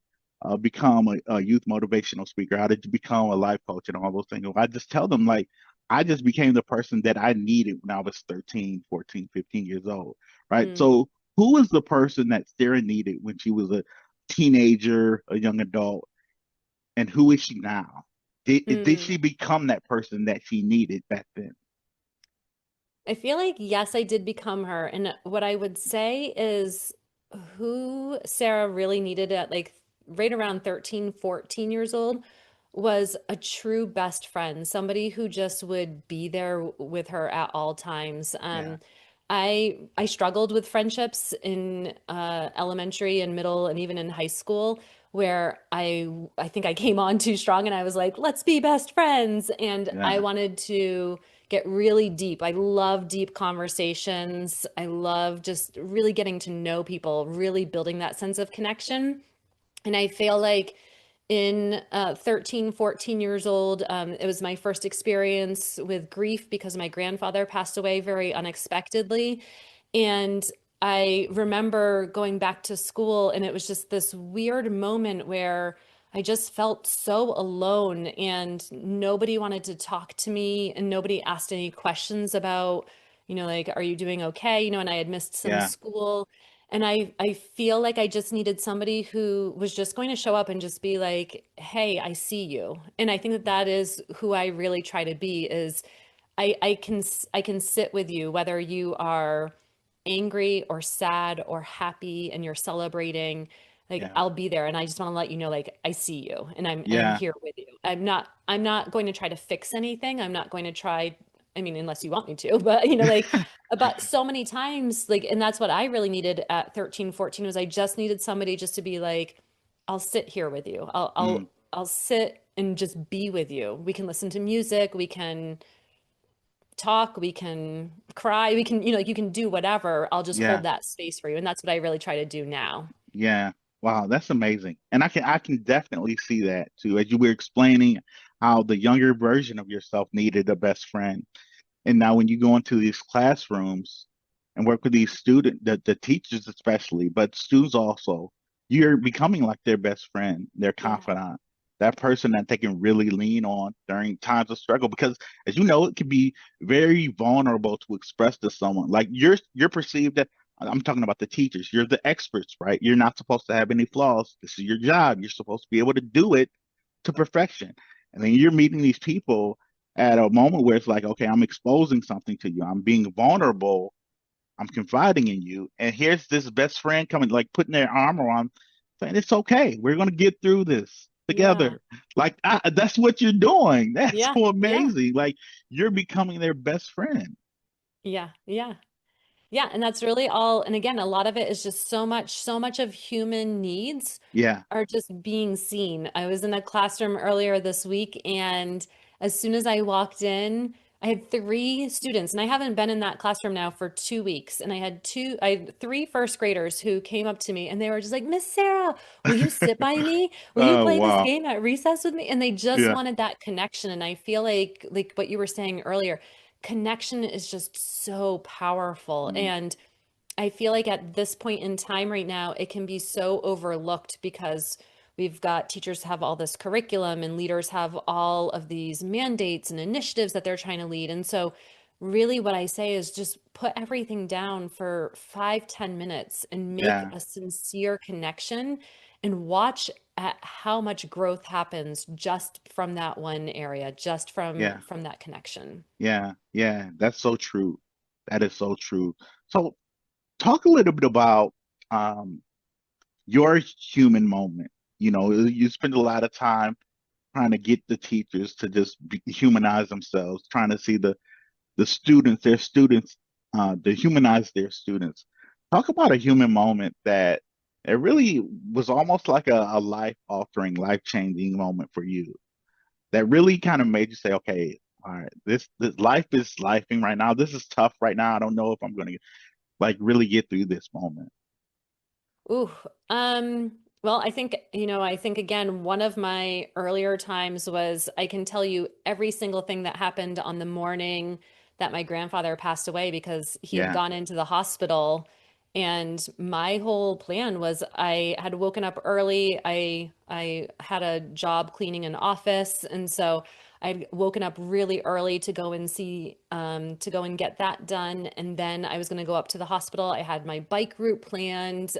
become a youth motivational speaker? How did you become a life coach and all those things? Well, I just tell them like, I just became the person that I needed when I was 13, 14, 15 years old, right? mm, So who is the person that Sarah needed when she was a teenager, a young adult, and who is she now? Did mm. she become that person that she needed back then? I feel like, yes, I did become her. And what I would say is who Sarah really needed at like right around 13, 14 years old was a true best friend, somebody who just would be there with her at all times. Yeah, I struggled with friendships in elementary and middle and even in high school where I think I came on too strong and I was like, let's be best friends. And I yeah, wanted to get really deep. I love deep conversations. I love just really getting to know people, really building that sense of connection. And I feel like in 13, 14 years old, it was my first experience with grief because my grandfather passed away very unexpectedly. And I remember going back to school, and it was just this weird moment where I just felt so alone, and nobody wanted to talk to me, and nobody asked any questions about, like, are you doing okay? And I had missed some yeah, school. And I feel like I just needed somebody who was just going to show up and just be like, "Hey, I see you." And I think that yeah, that is who I really try to be is I can sit with you whether you are angry or sad or happy and you're celebrating. Like yeah, I'll be there and I just want to let you know like I see you and I'm yeah, here with you. I'm not going to try to fix anything. I'm not going to try, I mean, unless you want me to, but like but so many times like and that's what I really needed at 13, 14 was I just needed somebody just to be like I'll sit here with you. I'll mm, I'll I'll sit and just be with you. We can listen to music, we can talk, we can cry, we can, like you can do whatever. I'll just yeah, hold that space for you. And that's what I really try to do now. yeah. Wow, that's amazing. And I can definitely see that too. As you were explaining how the younger version of yourself needed a best friend. And now when you go into these classrooms and work with these the teachers especially, but students also, you're becoming like their best friend, their Yeah. confidant, that person that they can really lean on during times of struggle. Because as you know, it can be very vulnerable to express to someone. Like you're perceived that I'm talking about the teachers, you're the experts, right? You're not supposed to have any flaws. This is your job. You're supposed to be able to do it to perfection. And then you're meeting these people at a moment where it's like, okay, I'm exposing something to you. I'm being vulnerable. I'm confiding in you. And here's this best friend coming, like putting their arm around, saying, it's okay. We're going to get through this Yeah. together. Like, that's what you're doing. That's Yeah. so Yeah. amazing. Like, you're becoming their best friend. Yeah. Yeah. Yeah. And that's really all. And again, a lot of it is just so much of human needs Yeah. are just being seen. I was in a classroom earlier this week, and as soon as I walked in, I had three students, and I haven't been in that classroom now for 2 weeks. And I had three first graders who came up to me and they were just like, Miss Sarah, will you sit by me? Will you Oh, play this wow. game at recess with me? And they just Yeah. wanted that connection. And I feel like what you were saying earlier, connection is just so powerful. Mm, And I feel like at this point in time right now, it can be so overlooked because we've got teachers have all this curriculum and leaders have all of these mandates and initiatives that they're trying to lead. And so, really, what I say is just put everything down for 5, 10 minutes and make yeah. a sincere connection and watch at how much growth happens just from that one area, just Yeah. from that connection. Yeah. Yeah. That's so true. That is so true. So talk a little bit about um your human moment. You spend a lot of time trying to get the teachers to just humanize themselves, trying to see their students, to humanize their students. Talk about a human moment that it really was almost like a life-altering, life-changing moment for you that really kind of made you say, okay, all right, this life is lifing right now. This is tough right now. I don't know if I'm going to like really get through this moment. Ooh, well, I think again, one of my earlier times was I can tell you every single thing that happened on the morning that my grandfather passed away because he had Yeah. gone into the hospital. And my whole plan was I had woken up early. I had a job cleaning an office, and so I'd woken up really early to go and to go and get that done. And then I was going to go up to the hospital. I had my bike route planned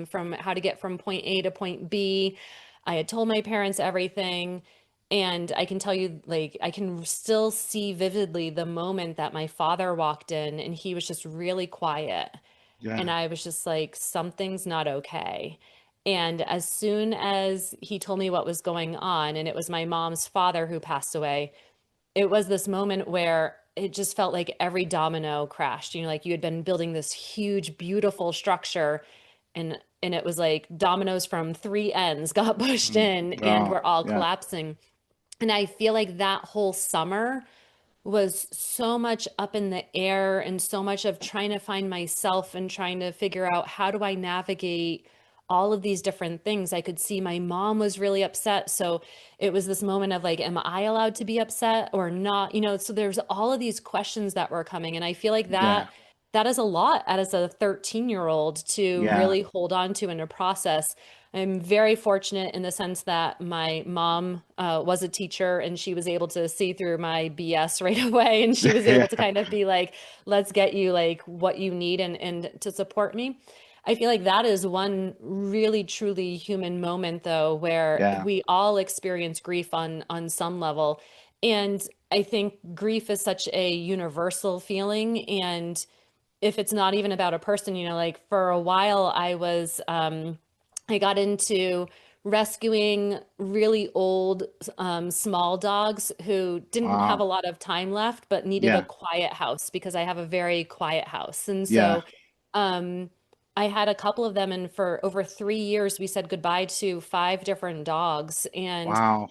from how to get from point A to point B. I had told my parents everything. And I can tell you, like, I can still see vividly the moment that my father walked in and he was just really quiet. And Yeah. I was just like, something's not okay. And as soon as he told me what was going on, and it was my mom's father who passed away, it was this moment where it just felt like every domino crashed. Like you had been building this huge, beautiful structure, and it was like dominoes from three ends got pushed Mm. in and Oh, we're all yeah. collapsing. And I feel like that whole summer was so much up in the air and so much of trying to find myself and trying to figure out how do I navigate all of these different things. I could see my mom was really upset. So it was this moment of like, am I allowed to be upset or not? So there's all of these questions that were coming. And I feel like Yeah. that is a lot as a 13-year-old to Yeah. really hold on to and to process. I'm very fortunate in the sense that my mom was a teacher and she was able to see through my BS right away. And she was able to Yeah. kind of be like, let's get you like what you need and to support me. I feel like that is one really truly human moment though, where Yeah. we all experience grief on some level. And I think grief is such a universal feeling. And if it's not even about a person, like for a while I got into rescuing really old, small dogs who didn't have a Wow. lot of time left, but needed a Yeah. quiet house because I have a very quiet house. And Yeah. so, um, I had a couple of them, and for over 3 years, we said goodbye to five different dogs. Wow.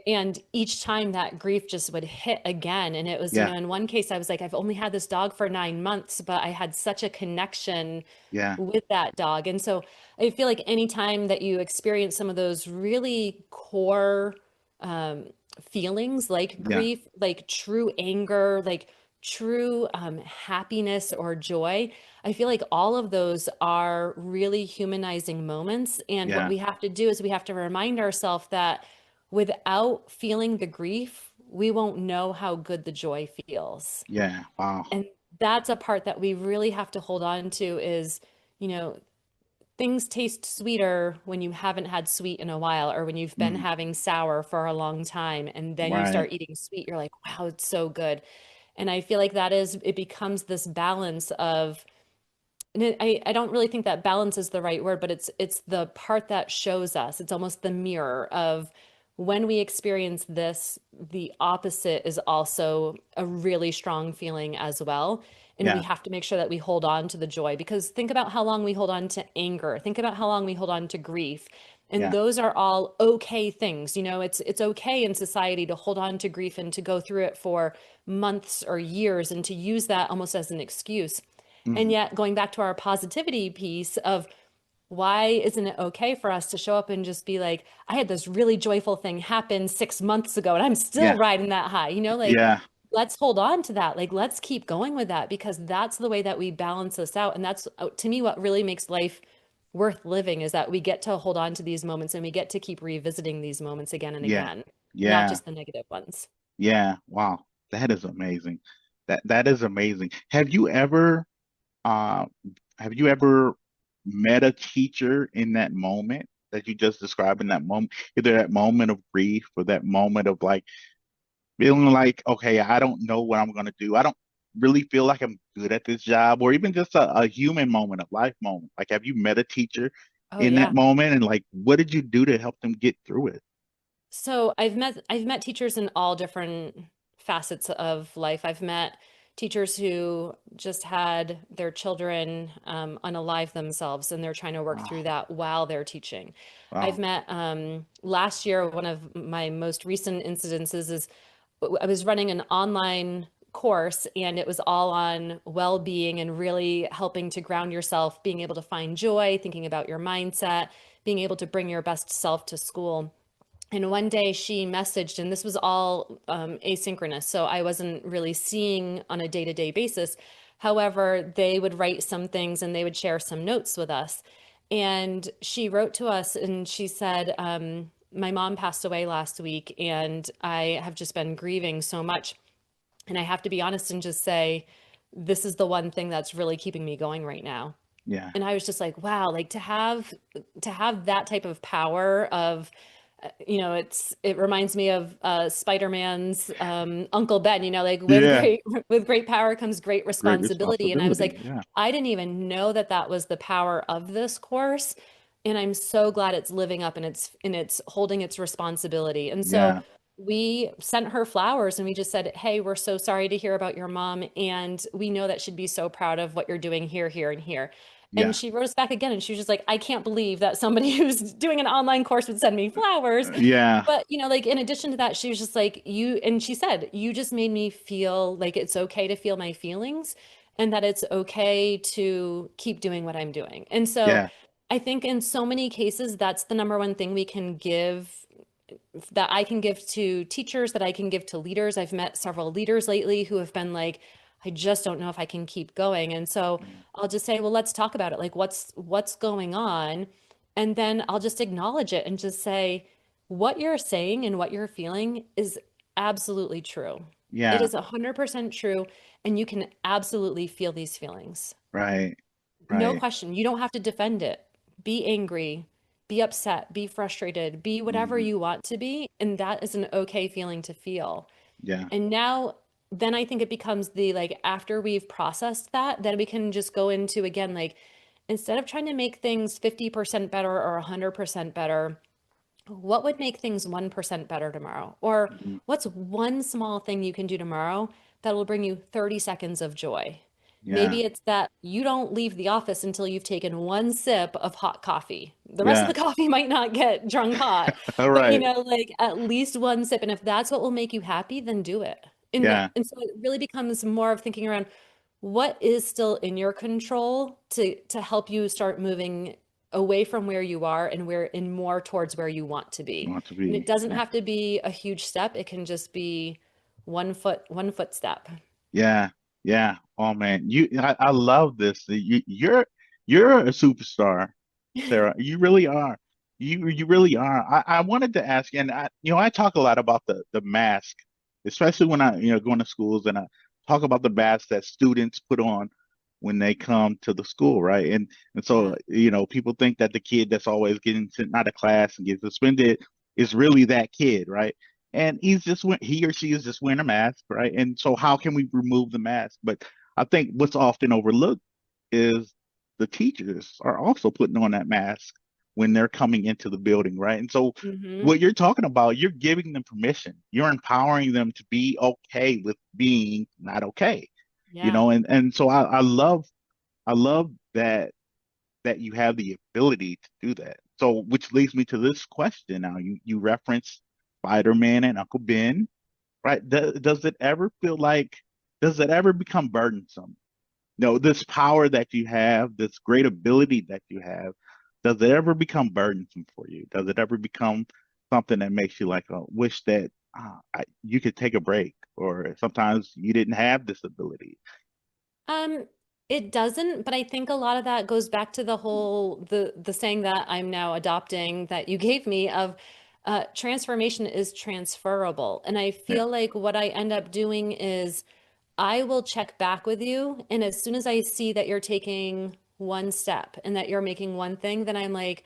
And each time that grief just would hit again. And it was, Yeah. in one case, I was like, I've only had this dog for 9 months, but I had such a connection Yeah. with that dog. And so I feel like anytime that you experience some of those really core um, feelings like Yeah. grief, like true anger, like true happiness or joy, I feel like all of those are really humanizing moments. And what Yeah. we have to do is we have to remind ourselves that without feeling the grief, we won't know how good the joy feels. Yeah. Wow. And that's a part that we really have to hold on to is, you know, things taste sweeter when you haven't had sweet in a while or when you've been Mm. having sour for a long time and then you Right. start eating sweet, you're like, wow, it's so good. And I feel like it becomes this balance of, and I don't really think that balance is the right word, but it's the part that shows us. It's almost the mirror of when we experience this, the opposite is also a really strong feeling as well. And we Yeah. have to make sure that we hold on to the joy because think about how long we hold on to anger. Think about how long we hold on to grief. And Yeah. those are all okay things. It's okay in society to hold on to grief and to go through it for months or years and to use that almost as an excuse. And Hmm. yet, going back to our positivity piece of why isn't it okay for us to show up and just be like, I had this really joyful thing happen 6 months ago and I'm still Yeah. riding that high, like Yeah. let's hold on to that. Like, let's keep going with that because that's the way that we balance this out. And that's to me what really makes life worth living is that we get to hold on to these moments and we get to keep revisiting these moments again and Yeah. again, not Yeah. just the negative ones. Yeah. Wow. That is amazing. That is amazing. Uh have you ever met a teacher in that moment that you just described, in that moment, either that moment of grief or that moment of like feeling like, okay, I don't know what I'm going to do. I don't really feel like I'm good at this job, or even just a human moment, a life moment. Like, have you met a teacher Oh in that yeah. moment, and like, what did you do to help them get through it? So I've met teachers in all different facets of life. I've met teachers who just had their children unalive themselves and they're trying to work Wow. through that while they're teaching. I've Wow. met last year, one of my most recent incidences is I was running an online course and it was all on well-being and really helping to ground yourself, being able to find joy, thinking about your mindset, being able to bring your best self to school. And one day she messaged, and this was all asynchronous, so I wasn't really seeing on a day-to-day basis. However, they would write some things and they would share some notes with us. And she wrote to us and she said, my mom passed away last week, and I have just been grieving so much. And I have to be honest and just say, this is the one thing that's really keeping me going right now. Yeah. And I was just like, wow, like to have that type of power of it reminds me of Spider-Man's Uncle Ben, like Yeah. with great power comes great Great responsibility. And I was responsibility. like, Yeah. I didn't even know that that was the power of this course. And I'm so glad it's living up and it's holding its responsibility. And so Yeah. we sent her flowers and we just said, hey, we're so sorry to hear about your mom. And we know that she'd be so proud of what you're doing here, here, and here. And Yeah. she wrote us back again and she was just like, I can't believe that somebody who's doing an online course would send me flowers. Yeah. But, like in addition to that, she was just like, and she said, you just made me feel like it's okay to feel my feelings and that it's okay to keep doing what I'm doing. And so Yeah. I think in so many cases, that's the number one thing we can give that I can give to teachers, that I can give to leaders. I've met several leaders lately who have been like, I just don't know if I can keep going. And so I'll just say, well, let's talk about it. Like what's going on? And then I'll just acknowledge it and just say, what you're saying and what you're feeling is absolutely true. It Yeah. is 100% true. And you can absolutely feel these feelings. Right. No Right. question. You don't have to defend it. Be angry, be upset, be frustrated, be whatever Hmm. you want to be. And that is an okay feeling to feel. Yeah. And now, then I think it becomes the like, after we've processed that, then we can just go into again, like, instead of trying to make things 50% better or 100% better, what would make things 1% better tomorrow? Or Hmm. what's one small thing you can do tomorrow that will bring you 30 seconds of joy? Yeah. Maybe it's that you don't leave the office until you've taken one sip of hot coffee. The rest of Yeah. the coffee might not get drunk hot, All but right. like at least one sip. And if that's what will make you happy, then do it. Yeah. And so it really becomes more of thinking around what is still in your control to help you start moving away from where you are and where and more towards where you want to be. Want to And it be. doesn't Yeah. have to be a huge step. It can just be one foot step. Yeah, yeah. Oh man, I love this. You're a superstar, Sarah. You really are. You really are. I wanted to ask, and I talk a lot about the mask, especially when I going to schools and I talk about the mask that students put on when they come to the school, right? And Yeah. so people think that the kid that's always getting sent out of class and gets suspended is really that kid, right? And he or she is just wearing a mask, right? And so how can we remove the mask? But I think what's often overlooked is the teachers are also putting on that mask when they're coming into the building, right? And so Hmm. what you're talking about, you're giving them permission. You're empowering them to be okay with being not okay, Yeah. and so I love that that you have the ability to do that. So, which leads me to this question now. You reference Spider-Man and Uncle Ben, right? Does it ever feel like, does it ever become burdensome? No, this power that you have, this great ability that you have, does it ever become burdensome for you? Does it ever become something that makes you like, wish that you could take a break, or sometimes you didn't have this ability? Um, it doesn't, but I think a lot of that goes back to the whole the saying that I'm now adopting that you gave me of transformation is transferable. And I Yeah, feel like what I end up doing is I will check back with you, and as soon as I see that you're taking one step and that you're making one thing, then I'm like,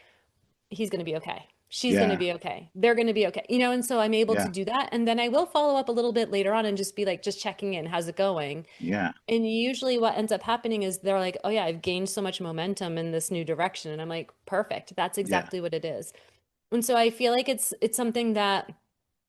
he's going to be okay. She's going to yeah, be okay. They're going to be okay. And so I'm able to yeah, do that. And then I will follow up a little bit later on and just be like, just checking in. How's it going? yeah, And usually what ends up happening is they're like, oh yeah, I've gained so much momentum in this new direction. And I'm like, perfect. That's yeah, exactly what it is. And so I feel like it's something that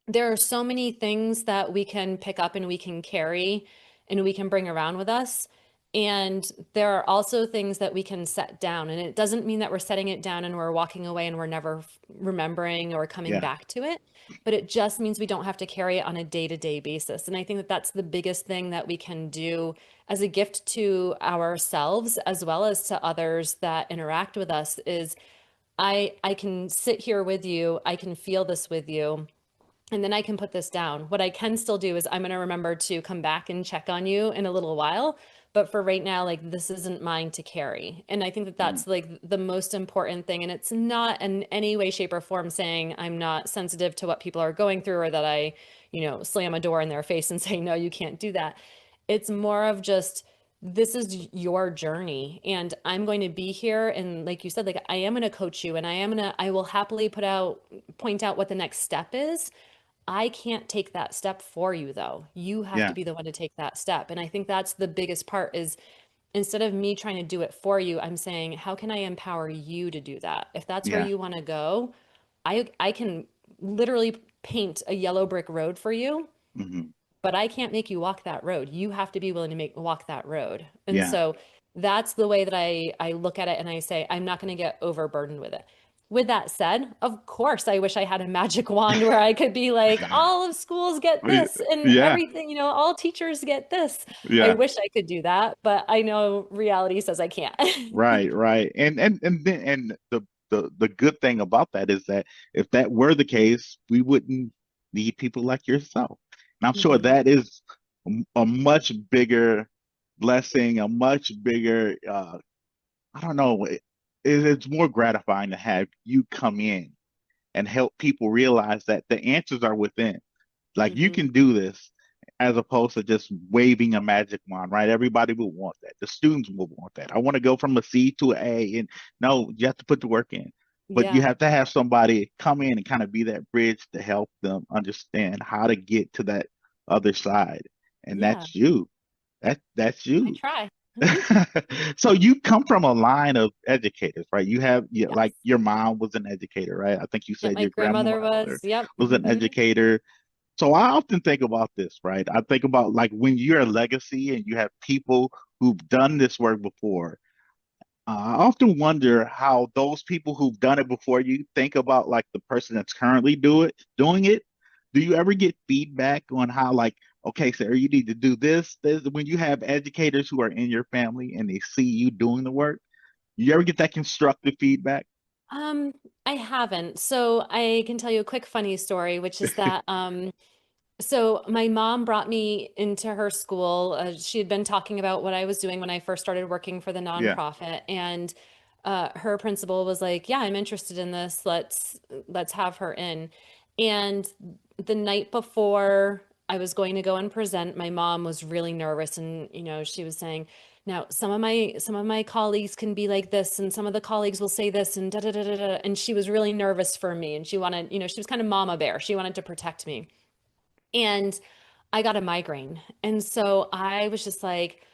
there are so many things that we can pick up and we can carry and we can bring around with us. And there are also things that we can set down. And it doesn't mean that we're setting it down and we're walking away and we're never remembering or coming yeah, back to it. But it just means we don't have to carry it on a day-to-day basis. And I think that that's the biggest thing that we can do as a gift to ourselves as well as to others that interact with us is I can sit here with you, I can feel this with you, and then I can put this down. What I can still do is I'm going to remember to come back and check on you in a little while. But for right now, like this isn't mine to carry. And I think that mm, that's like the most important thing. And it's not in any way, shape, or form saying I'm not sensitive to what people are going through or that I, slam a door in their face and say, no, you can't do that. It's more of just, this is your journey and I'm going to be here. And like you said, like I am going to coach you and I will happily point out what the next step is. I can't take that step for you though. You have to yeah, be the one to take that step. And I think that's the biggest part is instead of me trying to do it for you, I'm saying, how can I empower you to do that? If that's where yeah, you want to go, I can literally paint a yellow brick road for you, hmm, but I can't make you walk that road. You have to be willing to walk that road. And yeah, so that's the way that I look at it and I say, I'm not going to get overburdened with it. With that said, of course, I wish I had a magic wand where I could be like, all of schools get this and yeah, everything, all teachers get this. I yeah. wish I could do that, but I know reality says I can't. Right, right. And the good thing about that is that if that were the case, we wouldn't need people like yourself. And I'm sure Mhm. that is a much bigger blessing, a much bigger I don't know, it's more gratifying to have you come in and help people realize that the answers are within. Like you Mhm. can do this as opposed to just waving a magic wand, right? Everybody will want that. The students will want that. I want to go from a C to an A. And no, you have to put the work in. But you Yeah. have to have somebody come in and kind of be that bridge to help them understand how to get to that other side. And Yeah. that's you. That's I you. try. So you come from a line of educators, right? You have like Yes. your mom was an educator, right? I think you Yep. said My your grandmother grandmother was. Yep. was an Hmm. educator. So I often think about this, right? I think about like when you're a legacy and you have people who've done this work before. I often wonder how those people who've done it before you think about like the person that's currently doing it. Do you ever get feedback on how like, okay, Sarah, you need to do this? When you have educators who are in your family and they see you doing the work, you ever get that constructive feedback? Um, I haven't. So I can tell you a quick funny story, which is that so my mom brought me into her school. She had been talking about what I was doing when I first started working for the Yeah, nonprofit, and her principal was like, "Yeah, I'm interested in this. Let's have her in." And the night before I was going to go and present, my mom was really nervous, and she was saying, "Now some of my colleagues can be like this, and some of the colleagues will say this, and da da da da da." And she was really nervous for me, and she wanted, she was kind of mama bear. She wanted to protect me. And I got a migraine. And so I was just like,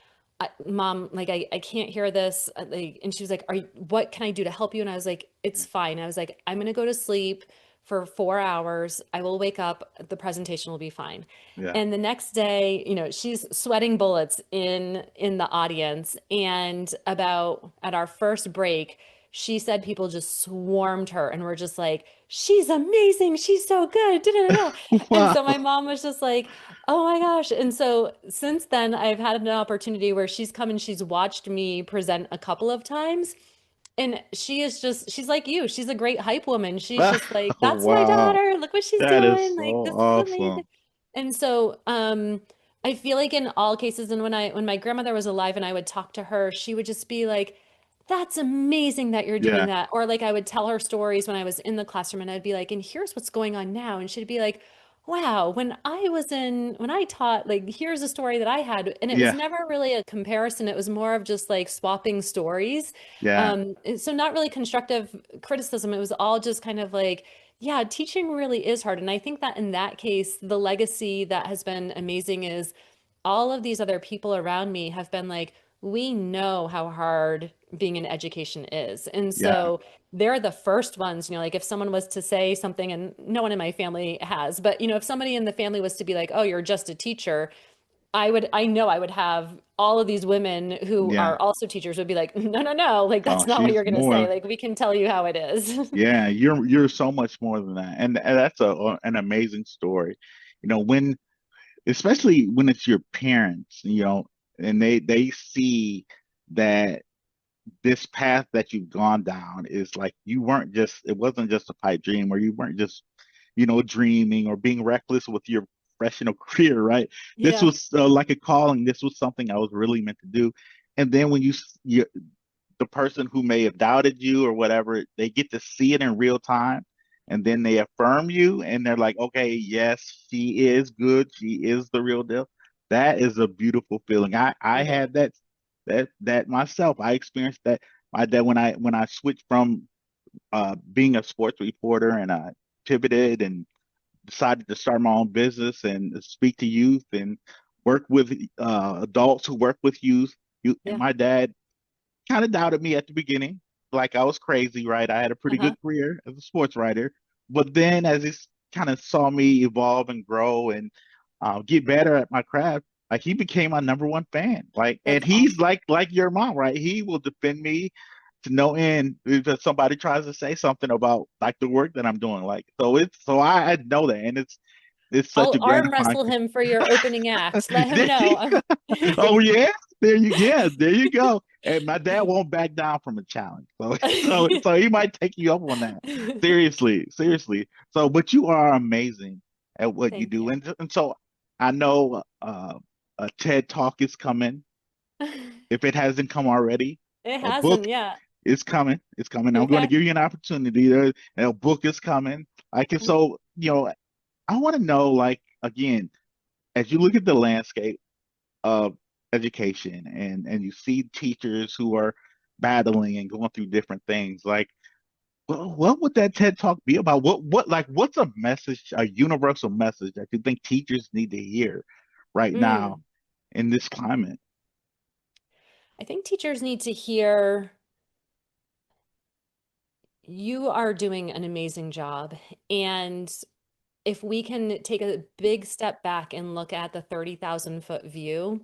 Mom, like I can't hear this. Like, and she was like, what can I do to help you? And I was like, it's fine. I was like, I'm gonna go to sleep for 4 hours. I will wake up, the presentation will be fine. Yeah. And the next day, she's sweating bullets in the audience. And about at our first break, she said people just swarmed her and were just like, she's amazing. She's so good. Da, da, da, da. And Wow. so my mom was just like, oh my gosh. And so since then, I've had an opportunity where she's come and she's watched me present a couple of times. And she's like you. She's a great hype woman. She's just like, that's my Wow. daughter. Look what she's That is doing. so Like, this is amazing. awesome. And so, I feel like in all cases, and when my grandmother was alive and I would talk to her, she would just be like, that's amazing that you're doing Yeah. that. Or like I would tell her stories when I was in the classroom and I'd be like, and here's what's going on now. And she'd be like, wow, when I taught, like, here's a story that I had. And it was Yeah. never really a comparison. It was more of just like swapping stories. Yeah. So not really constructive criticism. It was all just kind of like, yeah, teaching really is hard. And I think that in that case, the legacy that has been amazing is all of these other people around me have been like, we know how hard being in education is. And Yeah. so they're the first ones, like if someone was to say something, and no one in my family has, but if somebody in the family was to be like, oh, you're just a teacher, I know I would have all of these women who Yeah. are also teachers would be like, no, no, no, like Oh, that's not what she's you're going to say. more. Like we can tell you how it is. Yeah, you're so much more than that. And that's an amazing story. When especially when it's your parents, and they see that this path that you've gone down is like it wasn't just a pipe dream, or you weren't just, dreaming or being reckless with your professional career, right? This Yeah. was like a calling. This was something I was really meant to do. And then when the person who may have doubted you or whatever, they get to see it in real time, and then they affirm you and they're like, okay, yes, she is good. She is the real deal. That is a beautiful feeling. I It is. had that myself. I experienced that. My dad, when I switched from being a sports reporter, and I pivoted and decided to start my own business and speak to youth and work with adults who work with youth. And Yeah. my dad kind of doubted me at the beginning, like I was crazy, right? I had a pretty Uh-huh. good career as a sports writer, but then as he kind of saw me evolve and grow and get better at my craft, like he became my number one fan. Like, and That's he's awesome. like your mom, right? He will defend me to no end if somebody tries to say something about like the work that I'm doing. Like, so I know that, and it's such I'll a arm gratifying. wrestle him for your opening act. Let him There you know. Oh yeah, there you go. And my dad won't back down from a challenge, so so he might take you up on that. Seriously, seriously. So, but you are amazing at what you Thank do, you. and so I know a TED Talk is coming. If it hasn't come already, It a book hasn't, yeah. is coming. It's coming. I'm going to Okay. give you an opportunity. A book is coming. Like, and so I want to know, like, again, as you look at the landscape of education, and you see teachers who are battling and going through different things, like what would that TED Talk be about? What's a message, a universal message that you think teachers need to hear right now Mm. in this climate? I think teachers need to hear you are doing an amazing job. And if we can take a big step back and look at the 30,000-foot view,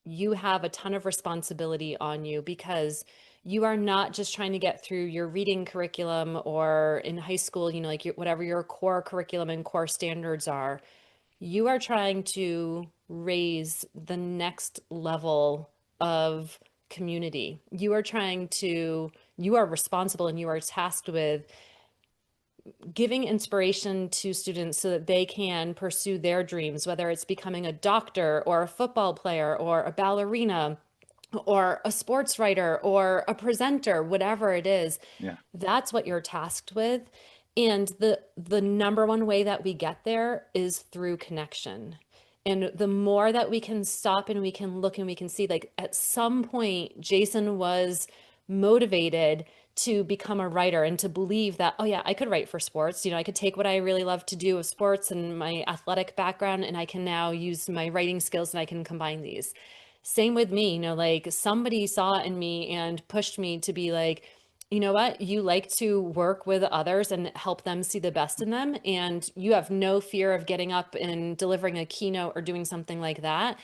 you have a ton of responsibility on you because you are not just trying to get through your reading curriculum or in high school, like whatever your core curriculum and core standards are. You are trying to raise the next level of community. You are responsible and you are tasked with giving inspiration to students so that they can pursue their dreams, whether it's becoming a doctor or a football player or a ballerina or a sports writer or a presenter, whatever it is. Yeah, That's what you're tasked with. And the number one way that we get there is through connection. And the more that we can stop and we can look and we can see, like at some point, Jason was motivated to become a writer and to believe that, oh yeah, I could write for sports. I could take what I really love to do with sports and my athletic background, and I can now use my writing skills and I can combine these. Same with me, like somebody saw it in me and pushed me to be like, you know what? You like to work with others and help them see the best in them, and you have no fear of getting up and delivering a keynote or doing something like that.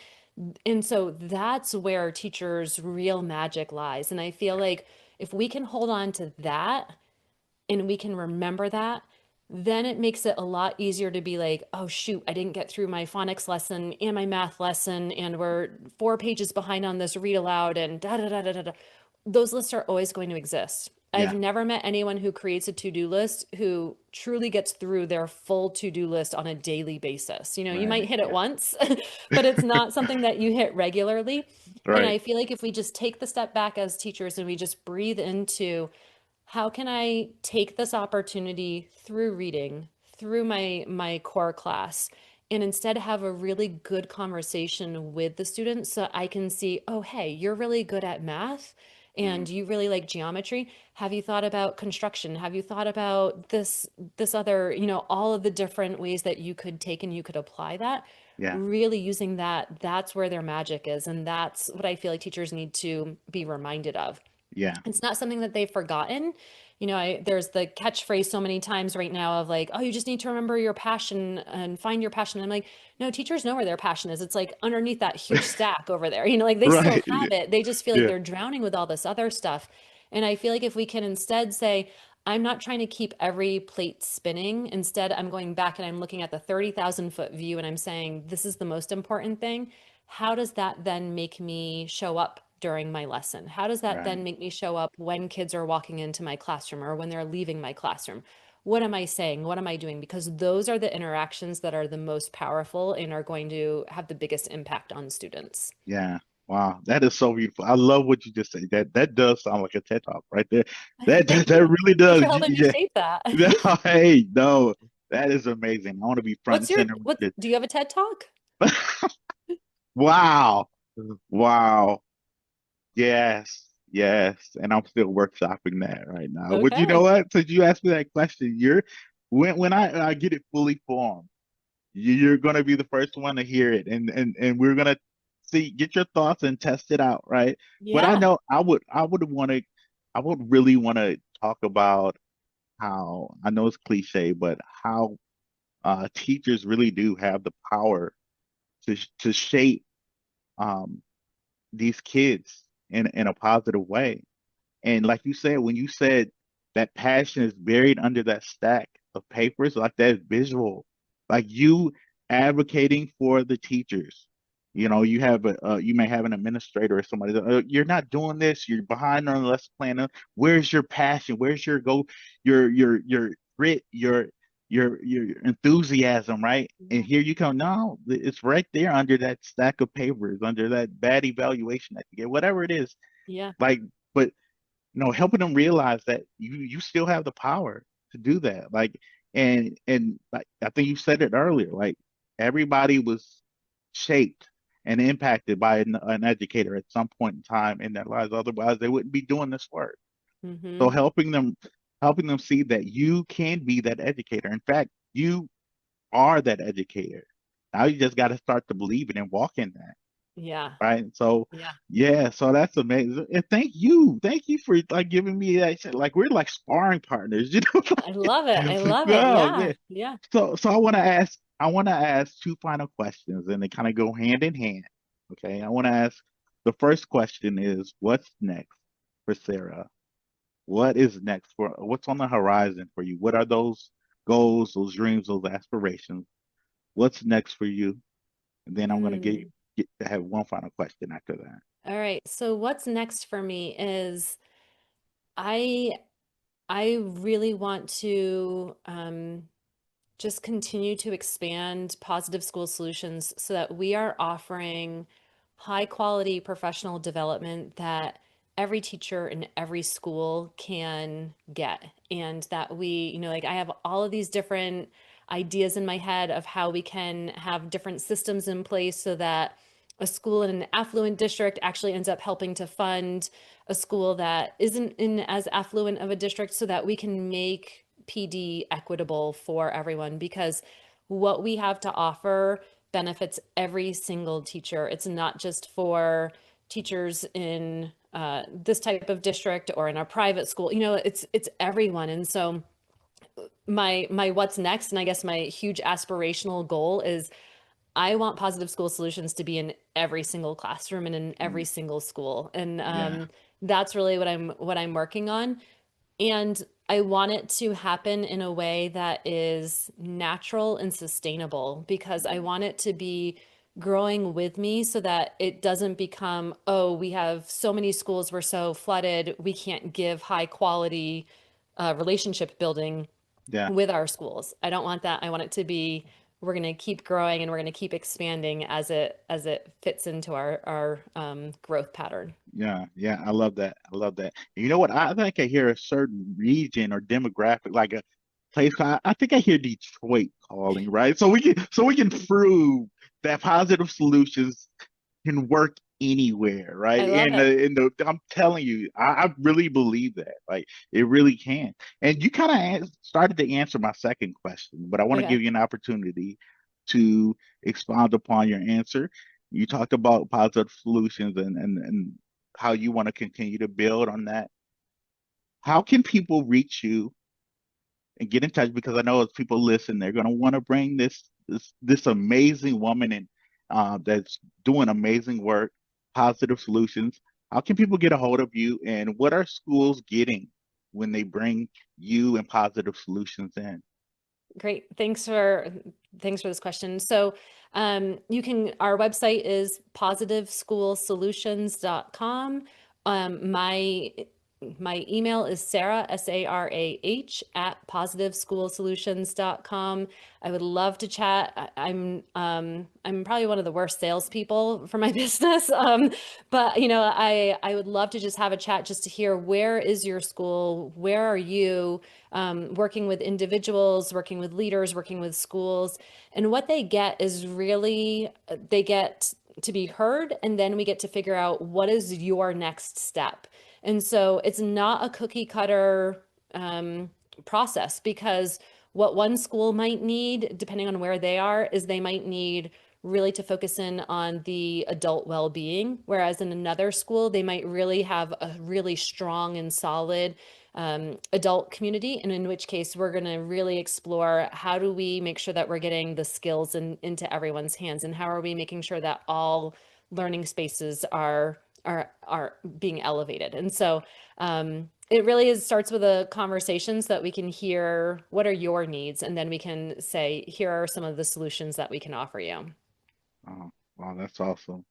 And so that's where teachers' real magic lies. And I feel like if we can hold on to that and we can remember that, then it makes it a lot easier to be like, oh, shoot, I didn't get through my phonics lesson and my math lesson, and we're 4 pages behind on this read aloud, and da da da da da. Those lists are always going to exist. I've Yeah, never met anyone who creates a to-do list who truly gets through their full to-do list on a daily basis. You know, you might right. hit it Yeah, once, but it's not something that you hit regularly. And right. I feel like if we just take the step back as teachers and we just breathe into how can I take this opportunity through reading, through my core class, and instead have a really good conversation with the students so I can see, oh, hey, you're really good at math and Mhm. you really like geometry. Have you thought about construction? Have you thought about this other, all of the different ways that you could take and you could apply that? Yeah, Really using that, that's where their magic is. And that's what I feel like teachers need to be reminded of. yeah, It's not something that they've forgotten. There's the catchphrase so many times right now of like, oh, you just need to remember your passion and find your passion. I'm like, no, teachers know where their passion is. It's like underneath that huge stack over there. Like they still right. have it. They just feel like Yeah, they're drowning with all this other stuff. And I feel like if we can instead say, I'm not trying to keep every plate spinning. Instead, I'm going back and I'm looking at the 30,000-foot view and I'm saying, this is the most important thing. How does that then make me show up during my lesson? How does that right. then make me show up when kids are walking into my classroom or when they're leaving my classroom? What am I saying? What am I doing? Because those are the interactions that are the most powerful and are going to have the biggest impact on students. Yeah. Wow, that is so beautiful. I love what you just said. That does sound like a TED Talk right there. That, Thank that you. really Thanks does. for helping me Yeah. shape that. No, hey, no, that is amazing. I want to be front and What's your center with what this. do you have a TED Talk? Wow. Wow. Yes. Yes. And I'm still workshopping that right now. But you know Okay. what? Since you asked me that question, when I get it fully formed, you're gonna be the first one to hear it, and we're gonna get your thoughts and test it out, right? But I Yeah. know I would really want to talk about how I know it's cliche, but how teachers really do have the power to shape um, these kids in a positive way. And like you said, when you said that passion is buried under that stack of papers, like that visual, like you advocating for the teachers. You may have an administrator or somebody. You're not doing this. You're behind on the lesson plan. Where's your passion? Where's your go? Your grit. Your enthusiasm, right? And Yeah. here you come. No, it's right there under that stack of papers, under that bad evaluation that you get, whatever it is. Yeah. Like, but helping them realize that you still have the power to do that. Like, and like I think you said it earlier, like everybody was shaped and impacted by an educator at some point in time in their lives. Otherwise, they wouldn't be doing this work. So Mm-hmm. helping them see that you can be that educator. In fact, you are that educator. Now you just got to start to believe it and walk in that. Yeah. Right. So, Yeah. yeah, so that's amazing. And thank you for like giving me that shit. Like we're like sparring partners, I love it. I love it. Oh Yeah. man. Yeah. So I want to ask two final questions and they kind of go hand in hand. Okay. I want to ask the first question is what's next for Sarah? What's on the horizon for you? What are those goals, those dreams, those aspirations? What's next for you? And then I'm gonna Hmm. get to have one final question after that. All right. So what's next for me is I I really want to just continue to expand positive school solutions so that we are offering high quality professional development that every teacher in every school can get. And that like I have all of these different ideas in my head of how we can have different systems in place so that a school in an affluent district actually ends up helping to fund a school that isn't in as affluent of a district so that we can make PD equitable for everyone because what we have to offer benefits every single teacher. It's not just for teachers in this type of district or in a private school. It's everyone. And so my what's next, and I guess my huge aspirational goal is I want Positive School Solutions to be in every single classroom and in every single school. And Yeah. that's really what I'm working on. And I want it to happen in a way that is natural and sustainable, because I want it to be growing with me so that it doesn't become, oh, we have so many schools, we're so flooded, we can't give high quality relationship building Yeah. with our schools. I don't want that. I want it to be, we're going to keep growing and we're going to keep expanding as it fits into our growth pattern. Yeah, yeah, I love that. I love that. You know what? I think I hear a certain region or demographic, like a place. I think I hear Detroit calling, right? So we can prove that positive solutions can work anywhere, right? I love And it. I'm telling you, I really believe that. Like it really can. And you kind of started to answer my second question, but I want to Okay. give you an opportunity to expound upon your answer. You talked about positive solutions and how you want to continue to build on that. How can people reach you and get in touch? Because I know as people listen, they're going to want to bring this amazing woman in, that's doing amazing work, positive solutions. How can people get a hold of you, and what are schools getting when they bring you and positive solutions in? Great. Thanks for this question. So our website is positiveschoolsolutions.com. My email is Sarah, Sarah, at positiveschoolsolutions.com. I would love to chat. I'm probably one of the worst salespeople for my business. But I would love to just have a chat just to hear, where is your school? Where are you working with individuals, working with leaders, working with schools? And what they get is really, they get to be heard, and then we get to figure out what is your next step. And so it's not a cookie cutter process, because what one school might need, depending on where they are, is they might need really to focus in on the adult well-being, whereas in another school, they might really have a really strong and solid adult community, and in which case we're going to really explore, how do we make sure that we're getting the skills into everyone's hands, and how are we making sure that all learning spaces are being elevated. And so it really starts with a conversation so that we can hear, what are your needs, and then we can say, here are some of the solutions that we can offer you. Oh, wow, that's awesome.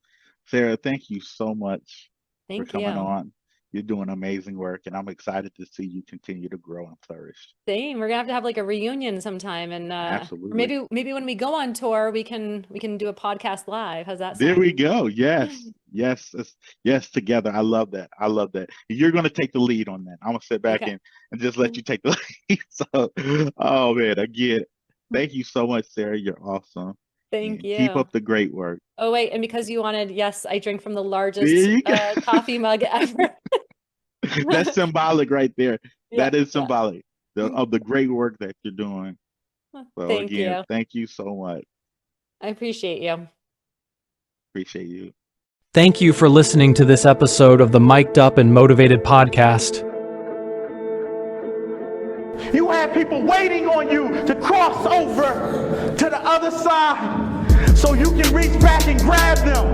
Sarah, thank you so much for Thank coming you. on. You're doing amazing work, and I'm excited to see you continue to grow and flourish. Same. We're gonna have to have like a reunion sometime, and or Absolutely. maybe when we go on tour, we can do a podcast live. How's that There we sound? go. Yes, yes, yes, together. I love that. I love that. You're going to take the lead on that. I'm going to sit back Okay. and just let you take the lead. So, oh man, again, thank you so much, Sarah. You're awesome. Thank And keep you. up the great work. Oh wait, and because you wanted, yes, I drink from the There largest you go. coffee mug ever. That's symbolic right there. Yeah, That is yeah. symbolic of the great work that you're doing. So Thank again, you. thank you so much. I appreciate you. Appreciate you. Thank you for listening to this episode of the Mic'd Up and Motivated podcast. You have people waiting on you to cross over to the other side so you can reach back and grab them.